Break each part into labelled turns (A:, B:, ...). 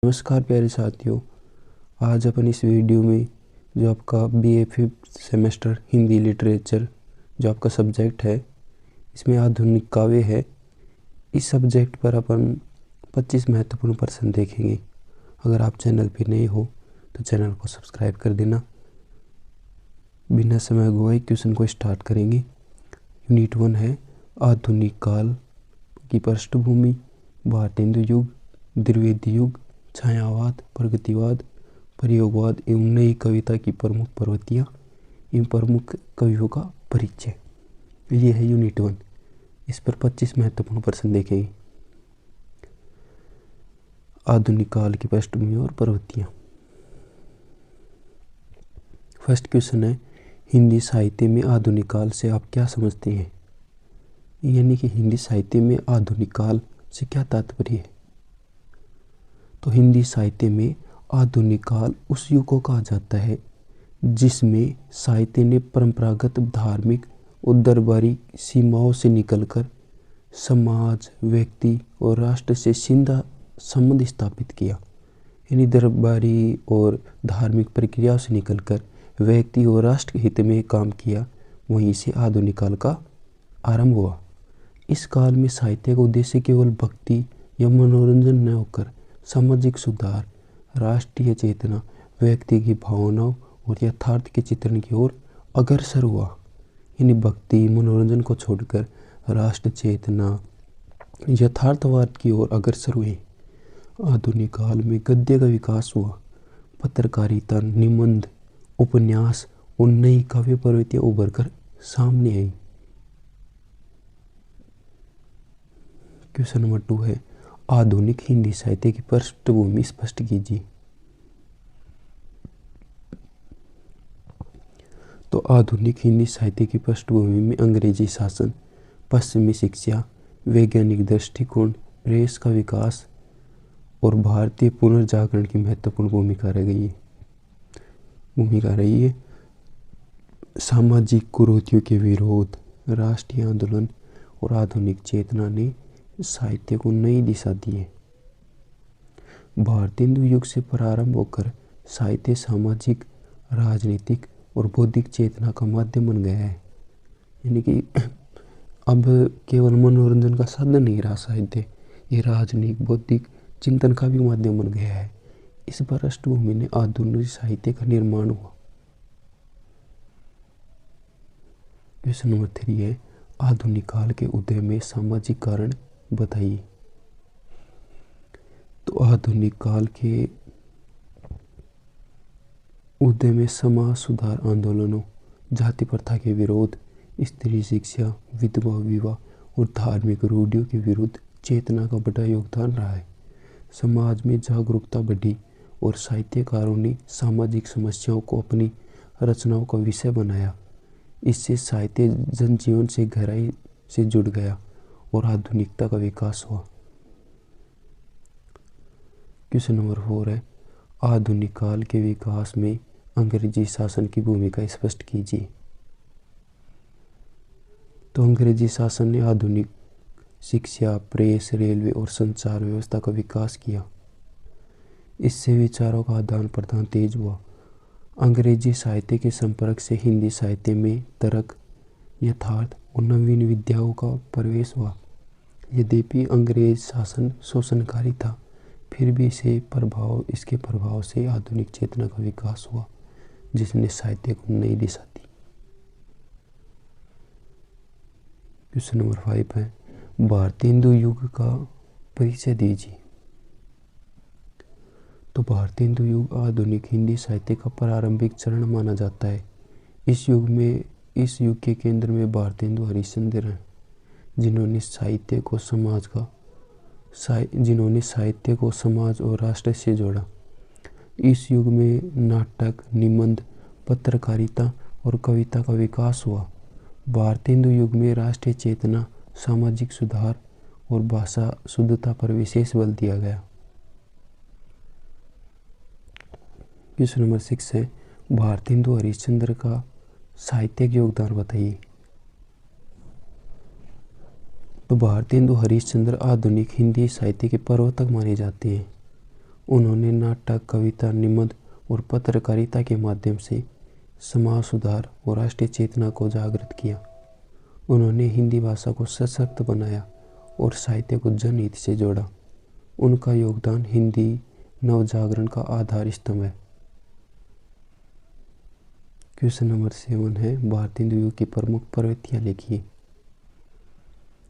A: नमस्कार प्यारे साथियों। आज अपन इस वीडियो में जो आपका BA 5th semester Hindi literature जो आपका सब्जेक्ट है, इसमें आधुनिक काव्य है। इस सब्जेक्ट पर अपन 25 महत्वपूर्ण प्रश्न देखेंगे। अगर आप चैनल पर नए हो तो चैनल को सब्सक्राइब कर देना। बिना समय गवाए क्वेश्चन को स्टार्ट करेंगे। यूनिट 1 है आधुनिक काल की पृष्ठभूमि, भारतेंदु युग, द्विवेदी युग, छायावाद, प्रगतिवाद, प्रयोगवाद एवं नई कविता की प्रमुख प्रवृत्तियाँ एवं प्रमुख कवियों का परिचय। ये है यूनिट 1। इस पर 25 महत्वपूर्ण प्रश्न देखेंगे। आधुनिक काल की पृष्ठभूमि और प्रवृत्तियाँ। फर्स्ट क्वेश्चन है, हिंदी साहित्य में आधुनिक काल से आप क्या समझते हैं? यानी कि हिंदी साहित्य में आधुनिक काल से क्या तात्पर्य है? तो हिंदी साहित्य में आधुनिक काल उस युग को कहा जाता है जिसमें साहित्य ने परंपरागत धार्मिक और दरबारी सीमाओं से निकलकर समाज, व्यक्ति और राष्ट्र से सीधा संबंध स्थापित किया। यानी दरबारी और धार्मिक प्रक्रियाओं से निकलकर व्यक्ति और राष्ट्र के हित में काम किया। वहीं से आधुनिक काल का आरंभ हुआ। इस काल में साहित्य का उद्देश्य केवल भक्ति या मनोरंजन न होकर सामाजिक सुधार, राष्ट्रीय चेतना, व्यक्ति की भावनाओं और यथार्थ के चित्रण की ओर अग्रसर हुआ। यानी भक्ति, मनोरंजन को छोड़कर राष्ट्र चेतना, यथार्थवाद की ओर अग्रसर हुए। आधुनिक काल में गद्य का विकास हुआ। पत्रकारिता, निबंध, उपन्यास और नई काव्य प्रवृत्तियां उभर कर सामने आई। क्वेश्चन नंबर 2 है, आधुनिक हिंदी साहित्य की पृष्ठभूमि स्पष्ट कीजिए। तो आधुनिक हिंदी साहित्य की पृष्ठभूमि में अंग्रेजी शासन, पश्चिमी शिक्षा, वैज्ञानिक दृष्टिकोण, प्रेस का विकास और भारतीय पुनर्जागरण की महत्वपूर्ण भूमिका रही है। सामाजिक कुरीतियों के विरोध, राष्ट्रीय आंदोलन और आधुनिक चेतना ने साहित्य को नई दिशा दी है। भारतेंदु युग से प्रारंभ होकर साहित्य सामाजिक, राजनीतिक और बौद्धिक चेतना का माध्यम बन गया है। यानी कि अब केवल मनोरंजन का साधन नहीं रहा साहित्य, ये राजनीतिक, बौद्धिक चिंतन का भी माध्यम बन गया है। इस पृष्ठभूमि में आधुनिक साहित्य का निर्माण हुआ। क्वेश्चन नंबर 3 है, आधुनिक काल के उदय में सामाजिक कारण बताइए। तो आधुनिक काल के उदय में समाज सुधार आंदोलनों, जाति प्रथा के विरोध, स्त्री शिक्षा, विधवा विवाह और धार्मिक रूढ़ियों के विरुद्ध चेतना का बड़ा योगदान रहा है। समाज में जागरूकता बढ़ी और साहित्यकारों ने सामाजिक समस्याओं को अपनी रचनाओं का विषय बनाया। इससे साहित्य जनजीवन से गहराई से जुड़ गया और आधुनिकता का विकास हुआ। क्वेश्चन नंबर 4 है, आधुनिक काल के विकास में अंग्रेजी शासन की भूमिका स्पष्ट कीजिए। तो अंग्रेजी शासन ने आधुनिक शिक्षा, प्रेस, रेलवे और संचार व्यवस्था का विकास किया। इससे विचारों का आदान प्रदान तेज हुआ। अंग्रेजी साहित्य के संपर्क से हिंदी साहित्य में तर्क, यथार्थ और नवीन विद्याओं का प्रवेश हुआ। यद्यपि अंग्रेज शासन शोषणकारी था, फिर भी इसके प्रभाव से आधुनिक चेतना का विकास हुआ, जिसने साहित्य को नई दिशा दी। क्वेश्चन नंबर 5 है, भारतेंदु युग का परिचय दीजिए। तो भारतेंदु युग आधुनिक हिंदी साहित्य का प्रारंभिक चरण माना जाता है। इस युग के केंद्र में भारतेंदु हरिश्चंद्र हैं, जिन्होंने साहित्य को समाज और राष्ट्र से जोड़ा। इस युग में नाटक, निबंध, पत्रकारिता और कविता का विकास हुआ। भारतेंदु युग में राष्ट्रीय चेतना, सामाजिक सुधार और भाषा शुद्धता पर विशेष बल दिया गया। क्वेश्चन नंबर 6 है, भारतेंदु हरिश्चंद्र का साहित्यिक योगदान बताइए। तो भारतेंदु हरिश्चंद्र आधुनिक हिंदी साहित्य के प्रवर्तक माने जाते हैं। उन्होंने नाटक, कविता, निबंध और पत्रकारिता के माध्यम से समाज सुधार और राष्ट्रीय चेतना को जागृत किया। उन्होंने हिंदी भाषा को सशक्त बनाया और साहित्य को जनहित से जोड़ा। उनका योगदान हिंदी नवजागरण का आधार स्तंभ है। क्वेश्चन नंबर 7 है, भारतीय हिंदू युग की प्रमुख प्रवृत्तियां लिखिए।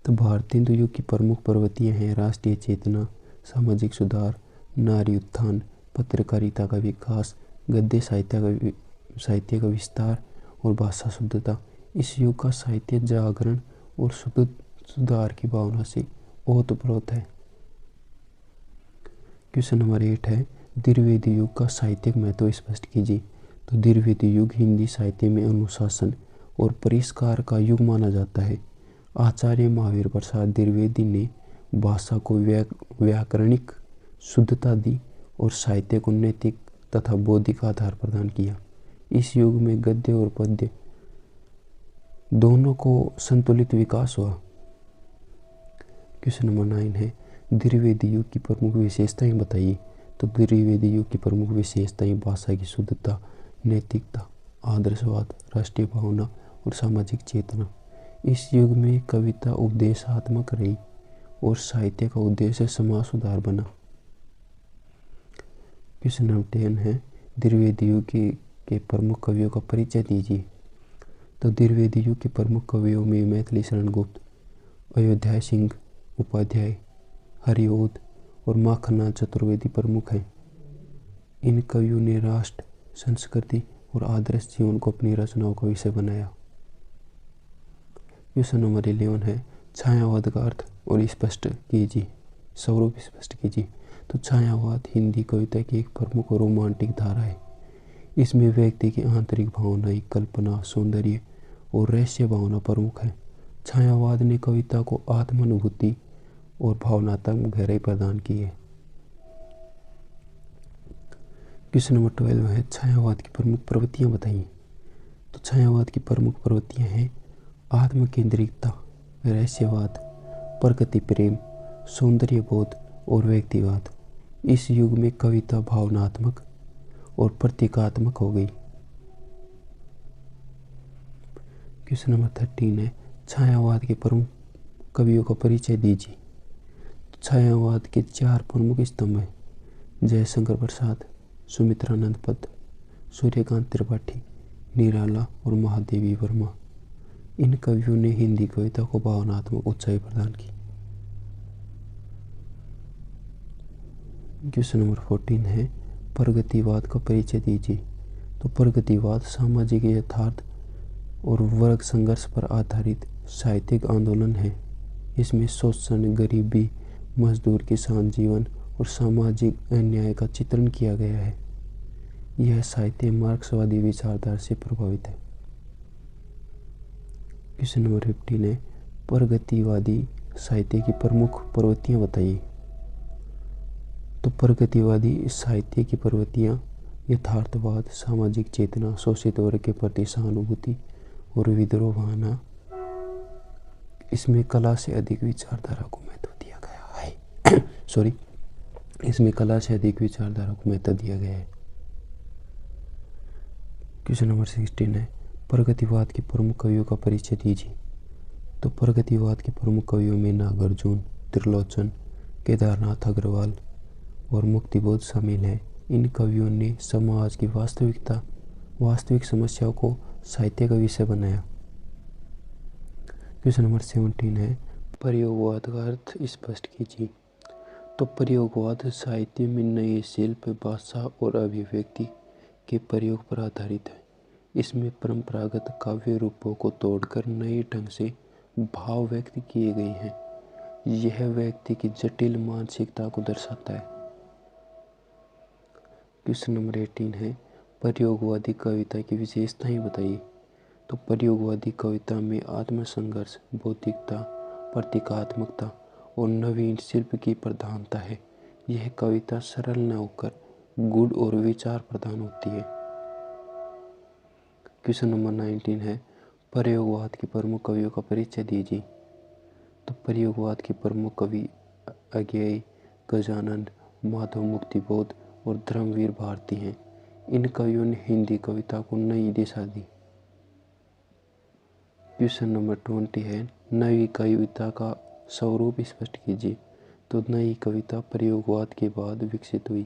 A: तो भारतीय हिंदू युग की प्रमुख प्रवृत्तियां हैं राष्ट्रीय चेतना, सामाजिक सुधार, नारी उत्थान, पत्रकारिता का विकास, गद्य साहित्य का विस्तार और भाषा शुद्धता। इस युग का साहित्य जागरण और सुधार की भावना से ओतप्रोत है। क्वेश्चन नंबर 8 है, द्विवेदी युग का साहित्यिक महत्व स्पष्ट कीजिए। तो द्विवेदी युग हिंदी साहित्य में अनुशासन और परिष्कार का युग माना जाता है। आचार्य महावीर प्रसाद द्विवेदी ने भाषा को व्याकरणिक शुद्धता दी और साहित्य को नैतिक तथा बौद्धिक आधार प्रदान किया। इस युग में गद्य और पद्य दोनों को संतुलित विकास हुआ। क्वेश्चन नंबर 9 है, द्विवेदी युग की प्रमुख विशेषताएं बताइए। तो द्विवेदी युग की प्रमुख विशेषताएं भाषा की शुद्धता, नैतिकता, आदर्शवाद, राष्ट्रीय भावना और सामाजिक चेतना। इस युग में कविता उपदेशात्मक रही और साहित्य का उद्देश्य समाज सुधार बना। क्वेश्चन नंबर 10 है, द्विवेदी युग के प्रमुख कवियों का परिचय दीजिए। तो द्विवेदी युग के प्रमुख कवियों में मैथिली शरण गुप्त, अयोध्या सिंह उपाध्याय, हरिओद और माखनलाल चतुर्वेदी प्रमुख हैं। इन कवियों ने राष्ट्र, संस्कृति और आदर्श जीवन को अपनी रचनाओं का विषय बनाया। क्वेश्चन नंबर 11 है, छायावाद का अर्थ और स्पष्ट कीजिए, स्वरूप स्पष्ट कीजिए। तो छायावाद हिंदी कविता की एक प्रमुख और रोमांटिक धारा है। इसमें व्यक्ति की आंतरिक भावनाएं, कल्पना, सौंदर्य और रहस्य भावना प्रमुख है। छायावाद ने कविता को आत्मानुभूति और भावनात्मक गहराई प्रदान की है। क्वेश्चन नंबर 12 है, छायावाद की प्रमुख प्रवृत्तियां बताइए। तो छायावाद की प्रमुख प्रवृत्तियां हैं आत्म केंद्रितता, रहस्यवाद, प्रकृति प्रेम, सौंदर्य बोध और व्यक्तिवाद। इस युग में कविता भावनात्मक और प्रतीकात्मक हो गई। क्वेश्चन नंबर 13 है, छायावाद के प्रमुख कवियों का परिचय दीजिए। छायावाद के 4 प्रमुख स्तंभ हैं, जयशंकर प्रसाद, सुमित्रानंद पद, सूर्यकांत त्रिपाठी, निराला और महादेवी वर्मा। इन कवियों ने हिंदी कविता को भावनात्मक ऊंचाई प्रदान की। क्वेश्चन नंबर 14 है, प्रगतिवाद का परिचय दीजिए। तो प्रगतिवाद सामाजिक यथार्थ और वर्ग संघर्ष पर आधारित साहित्यिक आंदोलन है। इसमें शोषण, गरीबी, मजदूर, किसान जीवन और सामाजिक अन्याय का चित्रण किया गया है। यह साहित्य मार्क्सवादी विचारधारा से प्रभावित है। क्वेश्चन नंबर 15 है, प्रगतिवादी साहित्य की प्रमुख प्रवृत्तियां बताइए। तो प्रगतिवादी साहित्य की प्रवृत्तियां यथार्थवाद, सामाजिक चेतना, शोषित वर्ग के प्रति सहानुभूति और विद्रोह भावना। इसमें कला से अधिक विचारधारा को महत्व दिया गया है। सॉरी, इसमें कला से अधिक विचारधारा को महत्व दिया गया है। क्वेश्चन नंबर 16 है, प्रगतिवाद के प्रमुख कवियों का परिचय दीजिए। तो प्रगतिवाद के प्रमुख कवियों में नागार्जुन, त्रिलोचन, केदारनाथ अग्रवाल और मुक्तिबोध शामिल हैं। इन कवियों ने समाज की वास्तविक समस्याओं को साहित्य का विषय बनाया। क्वेश्चन नंबर 17 है, प्रयोगवाद का अर्थ स्पष्ट कीजिए। तो प्रयोगवाद साहित्य में नए शिल्प, भाषा और अभिव्यक्ति के प्रयोग पर आधारित है। इसमें परंपरागत काव्य रूपों को तोड़कर नए ढंग से भाव व्यक्त किए गए हैं। यह व्यक्ति की जटिल मानसिकता को दर्शाता है। क्वेश्चन नंबर 18 है, प्रयोगवादी कविता की विशेषताएं बताइए। तो प्रयोगवादी कविता में आत्मसंघर्ष, बौद्धिकता, प्रतीकात्मकता और नवीन शिल्प की प्रधानता है। यह कविता सरल न होकर गूढ़ और विचार प्रधान होती है। क्वेश्चन नंबर 19 है, प्रयोगवाद के प्रमुख कवियों का परिचय दीजिए। तो प्रयोगवाद के प्रमुख कवि अज्ञेय, गजानन माधव मुक्तिबोध और धर्मवीर भारती हैं। इन कवियों ने हिंदी कविता को नई दिशा दी। क्वेश्चन नंबर 20 है, नई कविता का स्वरूप स्पष्ट कीजिए। तो नई कविता प्रयोगवाद के बाद विकसित हुई।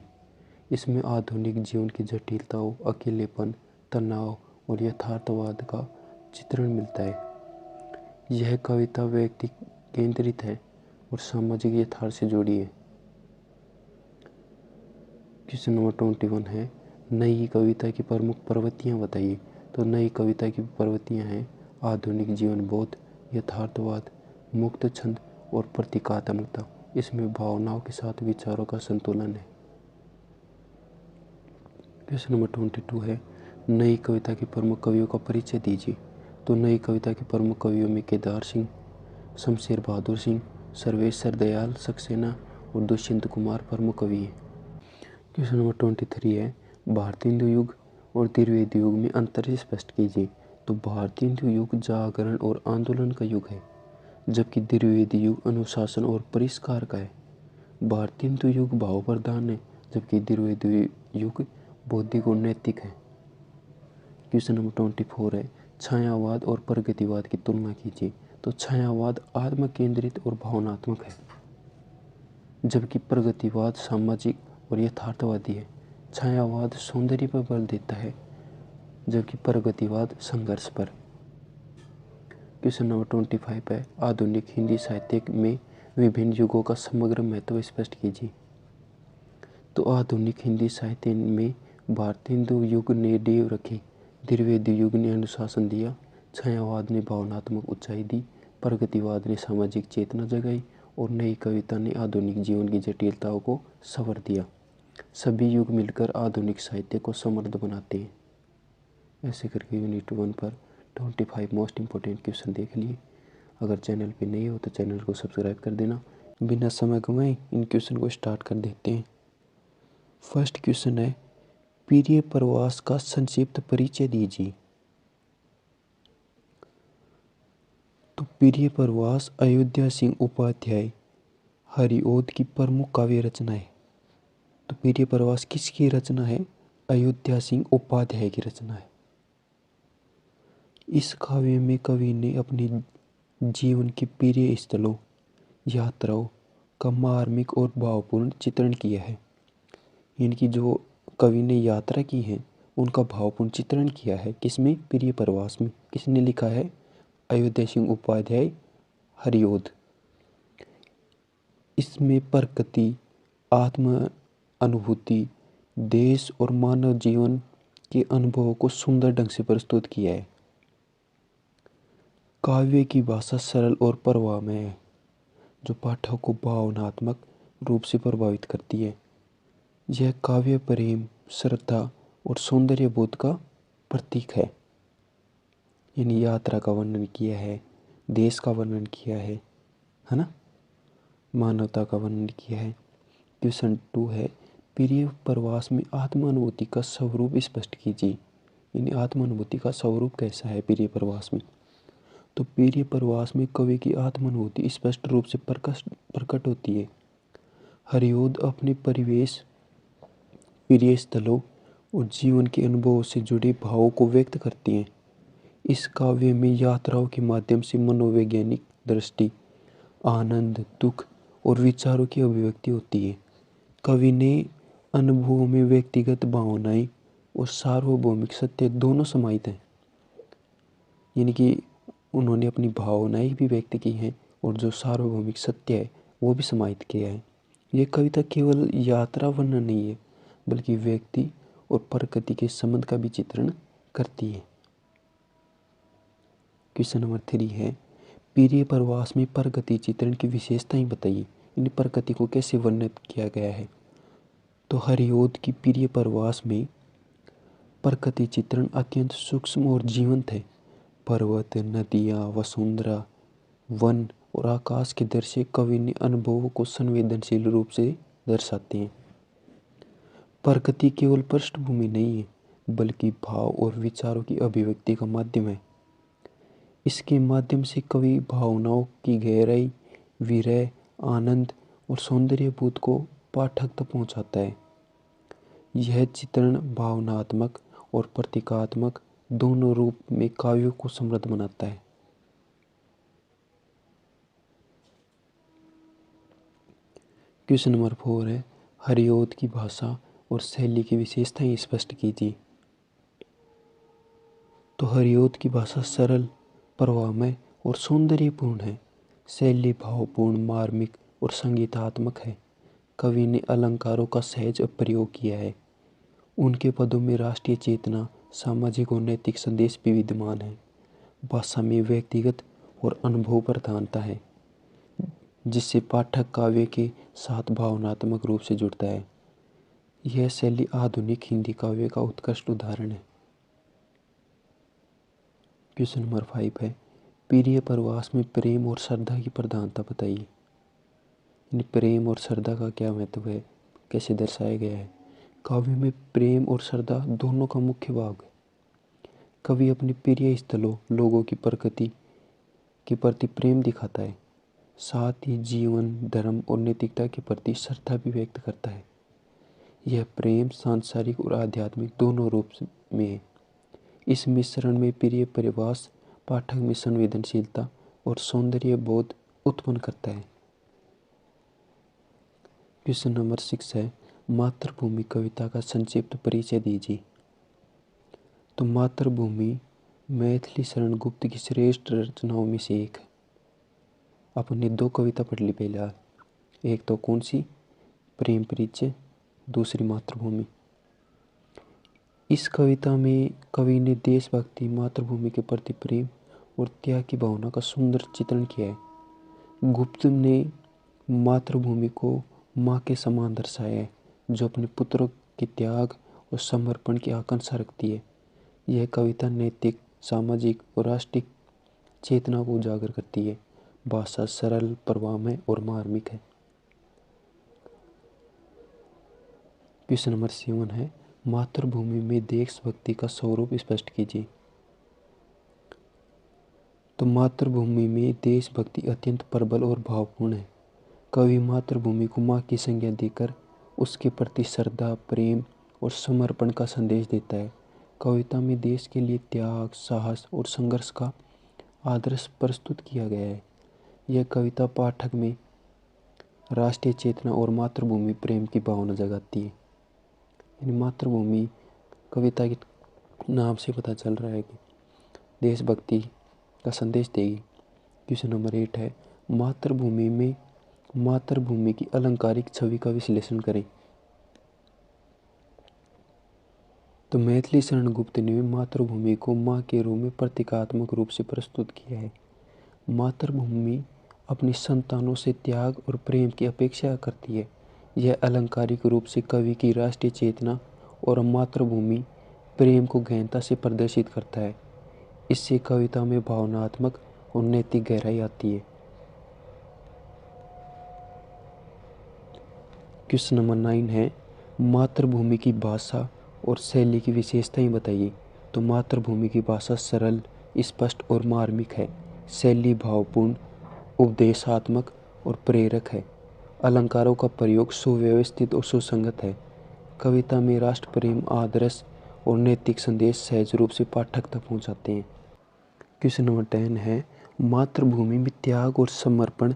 A: इसमें आधुनिक जीवन की जटिलताओं, अकेलेपन, तनाव और यथार्थवाद का चित्रण मिलता है। यह कविता व्यक्ति केंद्रित है और सामाजिक यथार्थ से जुड़ी है। क्वेश्चन नंबर 21 है, नई कविता की प्रमुख प्रवृत्तियाँ बताइए। तो नई कविता की प्रवृत्तियाँ हैं आधुनिक जीवन बोध, यथार्थवाद, मुक्त छंद और प्रतीकात्मकता। इसमें भावनाओं के साथ विचारों का संतुलन है। क्वेश्चन नंबर 22 है, नई कविता के प्रमुख कवियों का परिचय दीजिए। तो नई कविता के प्रमुख कवियों में केदार सिंह, शमशेर बहादुर सिंह, सर्वेश्वर दयाल सक्सेना और दुष्यंत कुमार प्रमुख कवि हैं। क्वेश्चन नंबर 23 है, भारतीय हिंदू युग और द्विवेदी युग में अंतर स्पष्ट कीजिए। तो भारतीय हिंदू युग जागरण और आंदोलन का युग है, जबकि द्विवेदी युग अनुशासन और परिष्कार का है। भारतीय हिंदू युग भाव प्रधान है, जबकि द्विवेदी युग बौद्धिक और नैतिक है। क्वेश्चन नंबर 24 है, छायावाद और प्रगतिवाद की तुलना कीजिए। तो छायावाद आत्म केंद्रित और भावनात्मक है, जबकि प्रगतिवाद सामाजिक और यथार्थवादी है। छायावाद सौंदर्य पर बल देता है, जबकि प्रगतिवाद संघर्ष पर। क्वेश्चन नंबर 25 है, आधुनिक हिंदी साहित्य में विभिन्न युगों का समग्र महत्व स्पष्ट कीजिए। तो आधुनिक हिंदी साहित्य में भारतीय हिंदू युग ने नींव रखी, द्विवेदी युग ने अनुशासन दिया, छायावाद ने भावनात्मक ऊंचाई दी, प्रगतिवाद ने सामाजिक चेतना जगाई और नई कविता ने आधुनिक जीवन की जटिलताओं को संवर दिया। सभी युग मिलकर आधुनिक साहित्य को समृद्ध बनाते हैं। ऐसे करके यूनिट 1 पर 25 मोस्ट इम्पोर्टेंट क्वेश्चन देख लिए। अगर चैनल पे नए हो तो चैनल को सब्सक्राइब कर देना। बिना समय गंवाए इन क्वेश्चन को स्टार्ट कर देते हैं। फर्स्ट क्वेश्चन है, प्रिय प्रवास का संक्षिप्त परिचय दीजिए। तो प्रिय प्रवास अयोध्या सिंह उपाध्याय हरिओद की प्रमुख काव्य रचना है। तो प्रिय प्रवास किसकी रचना है? अयोध्या सिंह उपाध्याय की रचना है। इस काव्य में कवि ने अपने जीवन के प्रिय स्थलों, यात्राओं का मार्मिक और भावपूर्ण चित्रण किया है। इनकी जो कवि ने यात्रा की है उनका भावपूर्ण चित्रण किया है। किसमें? प्रिय प्रवास में। किसने लिखा है? अयोध्या सिंह उपाध्याय हरिओद। इसमें प्रकृति, आत्म अनुभूति, देश और मानव जीवन के अनुभवों को सुंदर ढंग से प्रस्तुत किया है। काव्य की भाषा सरल और प्रवाहमय है, जो पाठक को भावनात्मक रूप से प्रभावित करती है। यह काव्य प्रेम, श्रद्धा और सौंदर्य बोध का प्रतीक है। यानी यात्रा का वर्णन किया है, देश का वर्णन किया है ना, मानवता का वर्णन किया है। क्वेश्चन 2 है, प्रिय प्रवास में आत्मानुभूति का स्वरूप स्पष्ट कीजिए। यानी आत्मानुभूति का स्वरूप कैसा है प्रिय प्रवास में? तो प्रिय प्रवास में कवि की आत्मानुभूति स्पष्ट रूप से प्रकट होती है। हरिओद अपने परिवेश, प्रिय स्थलों और जीवन के अनुभवों से जुड़े भावों को व्यक्त करती हैं। इस काव्य में यात्राओं के माध्यम से मनोवैज्ञानिक दृष्टि, आनंद, दुख और विचारों की अभिव्यक्ति होती है। कवि ने अनुभवों में व्यक्तिगत भावनाएं और सार्वभौमिक सत्य दोनों समाहित हैं। यानी कि उन्होंने अपनी भावनाएं भी व्यक्त की हैं और जो सार्वभौमिक सत्य है वो भी समाहित किया है। ये कविता केवल यात्रा वर्णन नहीं है, बल्कि व्यक्ति और प्रकृति के संबंध का भी चित्रण करती है। क्वेश्चन नंबर 3 है, प्रिय प्रवास में प्रकृति चित्रण की विशेषताएं बताइए। इन प्रकृति को कैसे वर्णित किया गया है? तो हरिओद की प्रिय प्रवास में प्रकृति चित्रण अत्यंत सूक्ष्म और जीवंत है। पर्वत, नदियाँ, वसुंधरा, वन और आकाश के दृश्य कवि ने अनुभवों को संवेदनशील रूप से दर्शाते हैं। प्रकृति केवल पृष्ठभूमि नहीं है, बल्कि भाव और विचारों की अभिव्यक्ति का माध्यम है। इसके माध्यम से कवि भावनाओं की गहराई, विरह, आनंद और सौंदर्य बोध को पाठक तक पहुंचाता है। यह चित्रण भावनात्मक और प्रतीकात्मक दोनों रूप में काव्यों को समृद्ध बनाता है। क्वेश्चन नंबर 4 है, हरिऔध की भाषा और शैली की विशेषताएं स्पष्ट कीजिए। तो हरिऔध की भाषा सरल, प्रवाहमय और सौंदर्यपूर्ण है। शैली भावपूर्ण, मार्मिक और संगीतात्मक है। कवि ने अलंकारों का सहज प्रयोग किया है। उनके पदों में राष्ट्रीय चेतना, सामाजिक और नैतिक संदेश भी विद्यमान है। भाषा में व्यक्तिगत और अनुभव प्रधानता है, जिससे पाठक काव्य के साथ भावनात्मक रूप से जुड़ता है। यह शैली आधुनिक हिंदी काव्य का उत्कृष्ट उदाहरण है। क्वेश्चन नंबर 5 है, प्रिय प्रवास में प्रेम और श्रद्धा की प्रधानता बताइए। प्रेम और श्रद्धा का क्या महत्व है, कैसे दर्शाया गया है। काव्य में प्रेम और श्रद्धा दोनों का मुख्य भाग है। कवि अपने प्रिय स्थलों, लोगों की प्रकृति के प्रति प्रेम दिखाता है, साथ ही जीवन, धर्म और नैतिकता के प्रति श्रद्धा भी व्यक्त करता है। यह प्रेम सांसारिक और आध्यात्मिक दोनों रूप में है। इस मिश्रण में प्रिय प्रवास पाठक में संवेदनशीलता और सौंदर्य बोध उत्पन्न करता है। क्वेश्चन नंबर 6 है, मातृभूमि कविता का संक्षिप्त परिचय दीजिए। तो मातृभूमि मैथिली शरण गुप्त की श्रेष्ठ रचनाओं में से एक है। अपने 2 कविता पढ़ ली पहले। एक तो कौन सी, प्रेम परिचय, दूसरी मातृभूमि। इस कविता में कवि ने देशभक्ति, मातृभूमि के प्रति प्रेम और त्याग की भावना का सुंदर चित्रण किया है। गुप्त ने मातृभूमि को माँ के समान दर्शाया है, जो अपने पुत्रों के त्याग और समर्पण की आकांक्षा रखती है। यह कविता नैतिक, सामाजिक और राष्ट्रीय चेतना को उजागर करती है। भाषा सरल, प्रवाहमय और मार्मिक है। क्वेश्चन नंबर 7 है, मातृभूमि में देशभक्ति का स्वरूप स्पष्ट कीजिए। तो मातृभूमि में देशभक्ति अत्यंत प्रबल और भावपूर्ण है। कवि मातृभूमि को माँ की संज्ञा देकर उसके प्रति श्रद्धा, प्रेम और समर्पण का संदेश देता है। कविता में देश के लिए त्याग, साहस और संघर्ष का आदर्श प्रस्तुत किया गया है। यह कविता पाठक में राष्ट्रीय चेतना और मातृभूमि प्रेम की भावना जगाती है। मातृभूमि कविता के नाम से पता चल रहा है कि देशभक्ति का संदेश देगी। क्वेश्चन नंबर 8 है, मातृभूमि में मातृभूमि की अलंकारिक छवि का विश्लेषण करें। तो मैथिली शरण गुप्त ने मातृभूमि को माँ के रूप में प्रतीकात्मक रूप से प्रस्तुत किया है। मातृभूमि अपनी संतानों से त्याग और प्रेम की अपेक्षा करती है। यह अलंकारिक रूप से कवि की राष्ट्रीय चेतना और मातृभूमि प्रेम को गहनता से प्रदर्शित करता है। इससे कविता में भावनात्मक और नैतिक गहराई आती है। क्वेश्चन नंबर 9 है, मातृभूमि की भाषा और शैली की विशेषताएं बताइए। तो मातृभूमि की भाषा सरल, स्पष्ट और मार्मिक है। शैली भावपूर्ण, उपदेशात्मक और प्रेरक है। अलंकारों का प्रयोग सुव्यवस्थित और सुसंगत है। कविता में राष्ट्र प्रेम, आदर्श और नैतिक संदेश सहज रूप से पाठक तक पहुंचाते हैं। क्वेश्चन नंबर 10 है, मातृभूमि में त्याग और समर्पण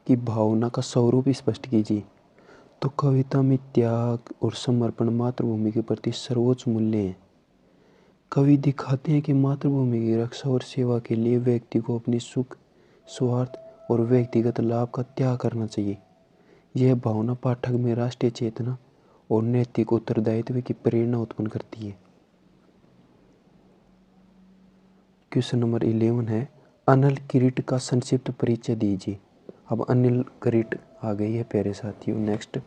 A: की भावना का स्वरूप स्पष्ट कीजिए। तो कविता में त्याग और समर्पण मातृभूमि के प्रति सर्वोच्च मूल्य हैं। कवि दिखाते हैं कि मातृभूमि की रक्षा और सेवा के लिए व्यक्ति को अपनी सुख, स्वार्थ और व्यक्तिगत लाभ का त्याग करना चाहिए। यह भावना पाठक में राष्ट्रीय चेतना और नैतिक उत्तरदायित्व की प्रेरणा उत्पन्न करती है। क्वेश्चन नंबर 11 है, अनल किरीट का संक्षिप्त परिचय दीजिए। अब अनिल किरीट आ गई है प्यारे साथियों। नेक्स्ट,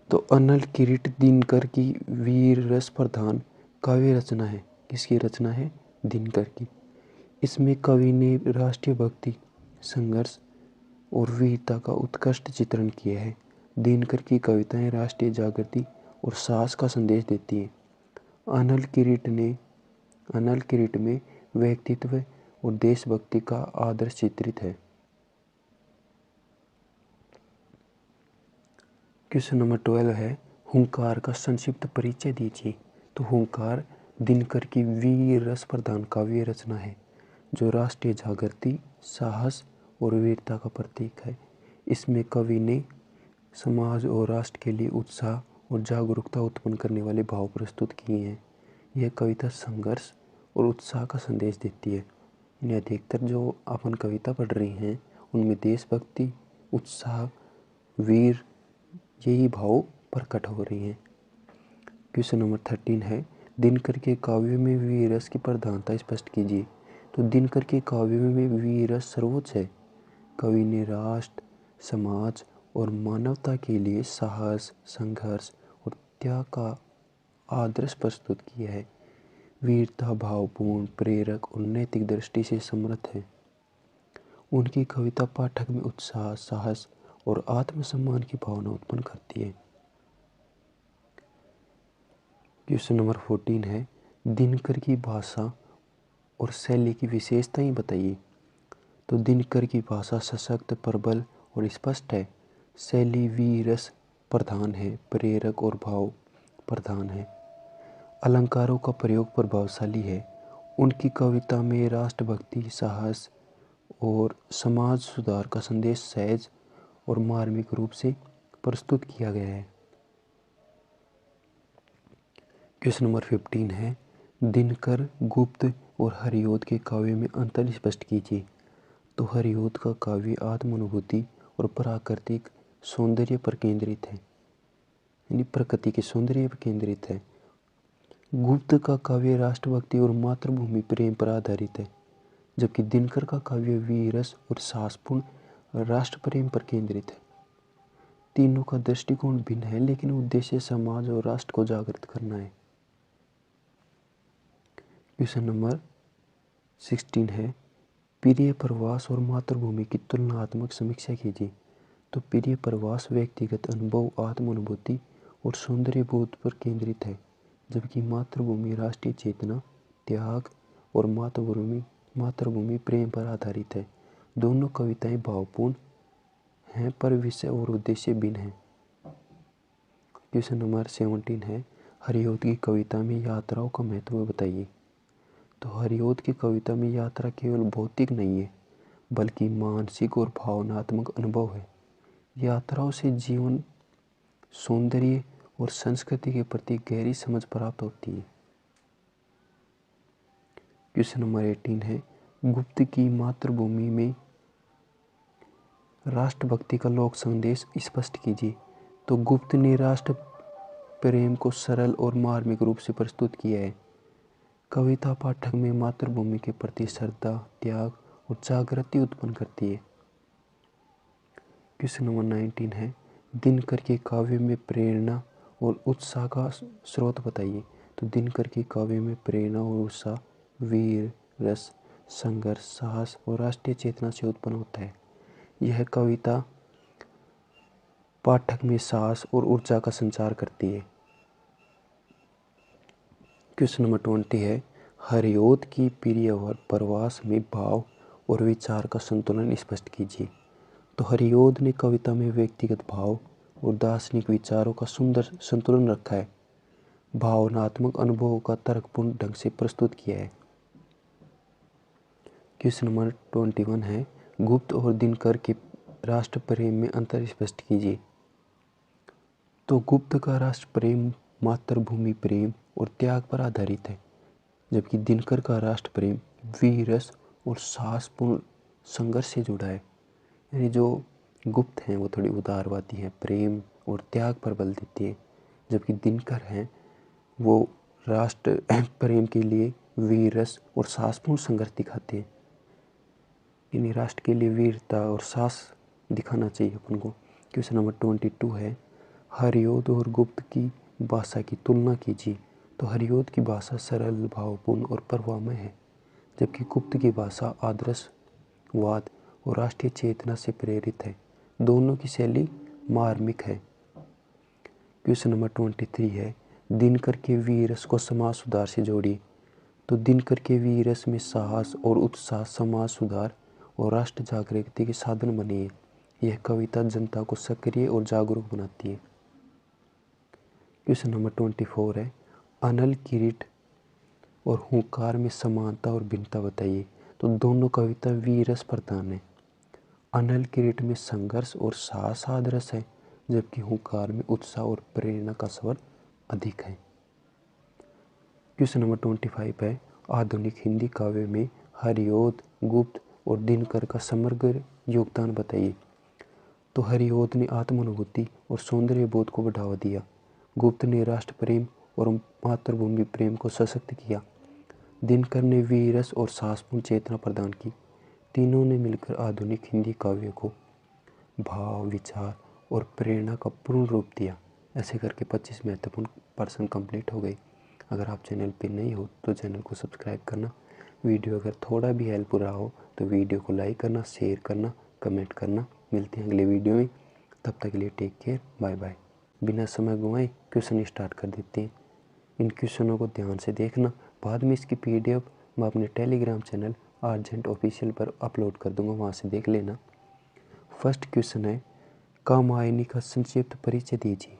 A: तो अनल किरीट दिनकर की वीर रस प्रधान काव्य रचना है। किसकी रचना है? दिनकर की। इसमें कवि ने राष्ट्रीय भक्ति, संघर्ष और वीरता का उत्कृष्ट चित्रण किया है। दिनकर की कविताएं राष्ट्रीय जागृति और साहस का संदेश देती हैं। अनल किरीट में व्यक्तित्व और देशभक्ति का आदर्श चित्रित है। क्वेश्चन नंबर 12 है, हुंकार का संक्षिप्त परिचय दीजिए। तो हुंकार दिनकर की वीर रस प्रधान काव्य रचना है जो राष्ट्रीय जागृति, साहस और वीरता का प्रतीक है। इसमें कवि ने समाज और राष्ट्र के लिए उत्साह और जागरूकता उत्पन्न करने वाले भाव प्रस्तुत किए हैं। यह कविता संघर्ष और उत्साह का संदेश देती है। यानी अधिकतर जो अपन कविता पढ़ रही हैं उनमें देशभक्ति, उत्साह, वीर यही भाव प्रकट हो रही हैं। क्वेश्चन नंबर 13 है, दिनकर के काव्यों में वीर रस की प्रधानता स्पष्ट कीजिए। तो दिनकर के काव्यों में वीर रस सर्वोच्च है। कवि ने राष्ट्र, समाज और मानवता के लिए साहस, संघर्ष और त्याग का आदर्श प्रस्तुत किया है। वीरता भावपूर्ण, प्रेरक और नैतिक दृष्टि से समृद्ध है। उनकी कविता पाठक में उत्साह, साहस और आत्मसम्मान की भावना उत्पन्न करती है। क्वेश्चन नंबर 14 है, दिनकर की भाषा और शैली की विशेषताएं बताइए। तो दिनकर की भाषा सशक्त, प्रबल और स्पष्ट है। शैली वीरस प्रधान है, प्रेरक और भाव प्रधान है। अलंकारों का प्रयोग प्रभावशाली है। उनकी कविता में राष्ट्रभक्ति, साहस और समाज सुधार का संदेश सहज और मार्मिक रूप से प्रस्तुत किया गया है। क्वेश्चन नंबर 15 है, दिनकर, गुप्त और हरिऔध के काव्य में अंतर स्पष्ट कीजिए। तो हरिऔध का काव्य आत्मानुभूति और प्राकृतिक सौंदर्य पर केंद्रित है, यानी प्रकृति के सौंदर्य पर केंद्रित है। गुप्त का काव्य राष्ट्रभक्ति और मातृभूमि प्रेम पर आधारित है, जबकि दिनकर का काव्य वीरस और साहसपूर्ण राष्ट्र प्रेम पर केंद्रित है। तीनों का दृष्टिकोण भिन्न है, लेकिन उद्देश्य समाज और राष्ट्र को जागृत करना है। क्वेश्चन नंबर 16 है, प्रिय प्रवास और मातृभूमि की तुलनात्मक समीक्षा कीजिए। तो प्रिय प्रवास व्यक्तिगत अनुभव, आत्मानुभूति और सौंदर्य बोध पर केंद्रित है, जबकि मातृभूमि राष्ट्रीय चेतना, त्याग और मातृभूमि प्रेम पर आधारित है। दोनों कविताएं भावपूर्ण हैं पर विषय और उद्देश्य भिन्न हैं। क्वेश्चन नंबर 17 है, हरिऔध की कविता में यात्राओं का महत्व बताइए। तो हरिऔध की कविता में यात्रा केवल भौतिक नहीं है, बल्कि मानसिक और भावनात्मक अनुभव है। यात्राओं से जीवन, सौंदर्य और संस्कृति के प्रति गहरी समझ प्राप्त होती है। क्वेश्चन नंबर 18 है, गुप्त की मातृभूमि में राष्ट्रभक्ति का लोक संदेश स्पष्ट कीजिए। तो गुप्त ने राष्ट्र प्रेम को सरल और मार्मिक रूप से प्रस्तुत किया है। कविता पाठक में मातृभूमि के प्रति श्रद्धा, त्याग और जागृति उत्पन्न करती है। क्वेश्चन नंबर 19 है, दिनकर के काव्य में प्रेरणा और उत्साह का स्रोत बताइए। तो दिनकर के काव्य में प्रेरणा और उत्साह वीर रस, संघर्ष, साहस और राष्ट्रीय चेतना से उत्पन्न होता है। यह कविता पाठक में साहस और ऊर्जा का संचार करती है। क्वेश्चन नंबर 20 है, हरिऔध की प्रिय प्रवास में भाव और विचार का संतुलन स्पष्ट कीजिए। तो हरिऔध ने कविता में व्यक्तिगत भाव और दार्शनिक विचारों का सुंदर संतुलन रखा है। भावनात्मक अनुभवों का तर्कपूर्ण ढंग से प्रस्तुत किया है। क्वेश्चन नंबर 21 है, गुप्त और दिनकर के राष्ट्र प्रेम में अंतर स्पष्ट कीजिए। तो गुप्त का राष्ट्र प्रेम मातृभूमि प्रेम और त्याग पर आधारित है, जबकि दिनकर का राष्ट्र प्रेम वीरस और साहसपूर्ण संघर्ष से जुड़ा है। यानी जो गुप्त हैं वो थोड़ी उदारवादी हैं, प्रेम और त्याग पर बल देती है, जबकि दिनकर हैं वो राष्ट्र प्रेम के लिए वीरस और साहसपूर्ण संघर्ष दिखाते हैं। यानी राष्ट्र के लिए वीरता और साहस दिखाना चाहिए अपन को। क्वेश्चन नंबर 22 है, हरिऔध और गुप्त की भाषा की तुलना कीजिए। तो हरिऔध की भाषा सरल, भावपूर्ण और प्रभावमय है, जबकि गुप्त की भाषा आदर्शवाद और राष्ट्रीय चेतना से प्रेरित है। दोनों की शैली मार्मिक है। क्वेश्चन नंबर 23 है, दिनकर के वीरस को समाज सुधार से जोड़िए। तो दिनकर के वीरस में साहस और उत्साह समाज सुधार और राष्ट्र जागृति के साधन बने हैं। यह कविता जनता को सक्रिय और जागरूक बनाती है। क्वेश्चन नंबर 24 है, अनल किरीट और हुंकार में समानता और भिन्नता बताइए। तो दोनों कविता वीरस प्रधान है। अनल किरीट में संघर्ष और साहस आदर्श है, जबकि हुंकार में उत्साह और प्रेरणा का स्वर अधिक है। क्वेश्चन नंबर 25 है, आधुनिक हिंदी काव्य में हरिओद, गुप्त और दिनकर का समग्र योगदान बताइए। तो हरिओद ने आत्मानुभूति और सौंदर्य बोध को बढ़ावा दिया। गुप्त ने राष्ट्र प्रेम और मातृभूमि प्रेम को सशक्त किया। दिनकर ने वीरस और साहसपूर्ण चेतना प्रदान की। तीनों ने मिलकर आधुनिक हिंदी काव्य को भाव, विचार और प्रेरणा का पूर्ण रूप दिया। ऐसे करके 25 महत्वपूर्ण पर्सन कंप्लीट हो गए। अगर आप चैनल पे नए हो तो चैनल को सब्सक्राइब करना। वीडियो अगर थोड़ा भी हेल्प रहा हो तो वीडियो को लाइक करना, शेयर करना, कमेंट करना। मिलते हैं अगले वीडियो में, तब तक के लिए टेक केयर, बाय बाय। बिना समय गंवाए क्वेश्चन स्टार्ट कर देते हैं। इन क्वेश्चनों को ध्यान से देखना। बाद में इसकी PDF मैं अपने टेलीग्राम चैनल आर्जेंट ऑफिशियल पर अपलोड कर दूंगा, वहाँ से देख लेना। फर्स्ट क्वेश्चन है, कामायनी का संक्षिप्त परिचय दीजिए।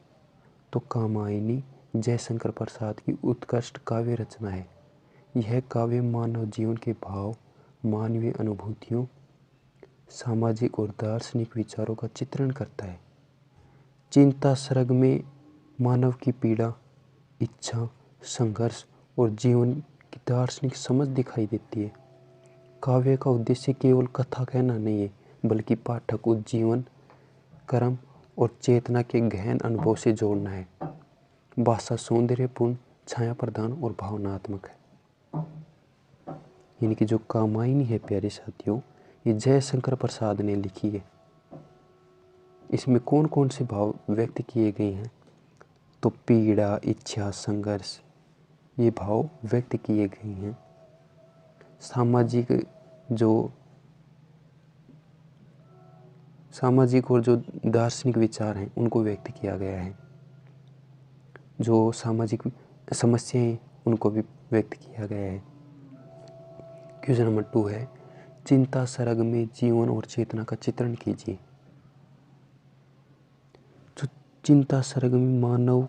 A: तो कामायनी जयशंकर प्रसाद की उत्कृष्ट काव्य रचना है। यह काव्य मानव जीवन के भाव, मानवीय अनुभूतियों, सामाजिक और दार्शनिक विचारों का चित्रण करता है। चिंता सर्ग में मानव की पीड़ा, इच्छा, संघर्ष और जीवन की दार्शनिक समझ दिखाई देती है। काव्य का उद्देश्य केवल कथा कहना नहीं है, बल्कि पाठक को जीवन, कर्म और चेतना के गहन अनुभव से जोड़ना है। भाषा सौंदर्यपूर्ण, छाया प्रधान और भावनात्मक है। यानी कि जो कामायनी है प्यारे साथियों, ये जयशंकर प्रसाद ने लिखी है। इसमें कौन कौन से भाव व्यक्त किए गए हैं? तो पीड़ा, इच्छा, संघर्ष, ये भाव व्यक्त किए गए हैं। सामाजिक और जो दार्शनिक विचार हैं उनको व्यक्त किया गया है। जो सामाजिक समस्याएं उनको भी व्यक्त किया गया है। क्वेश्चन नंबर 2 है, चिंता सर्ग में जीवन और चेतना का चित्रण कीजिए। तो चिंता सर्ग में मानव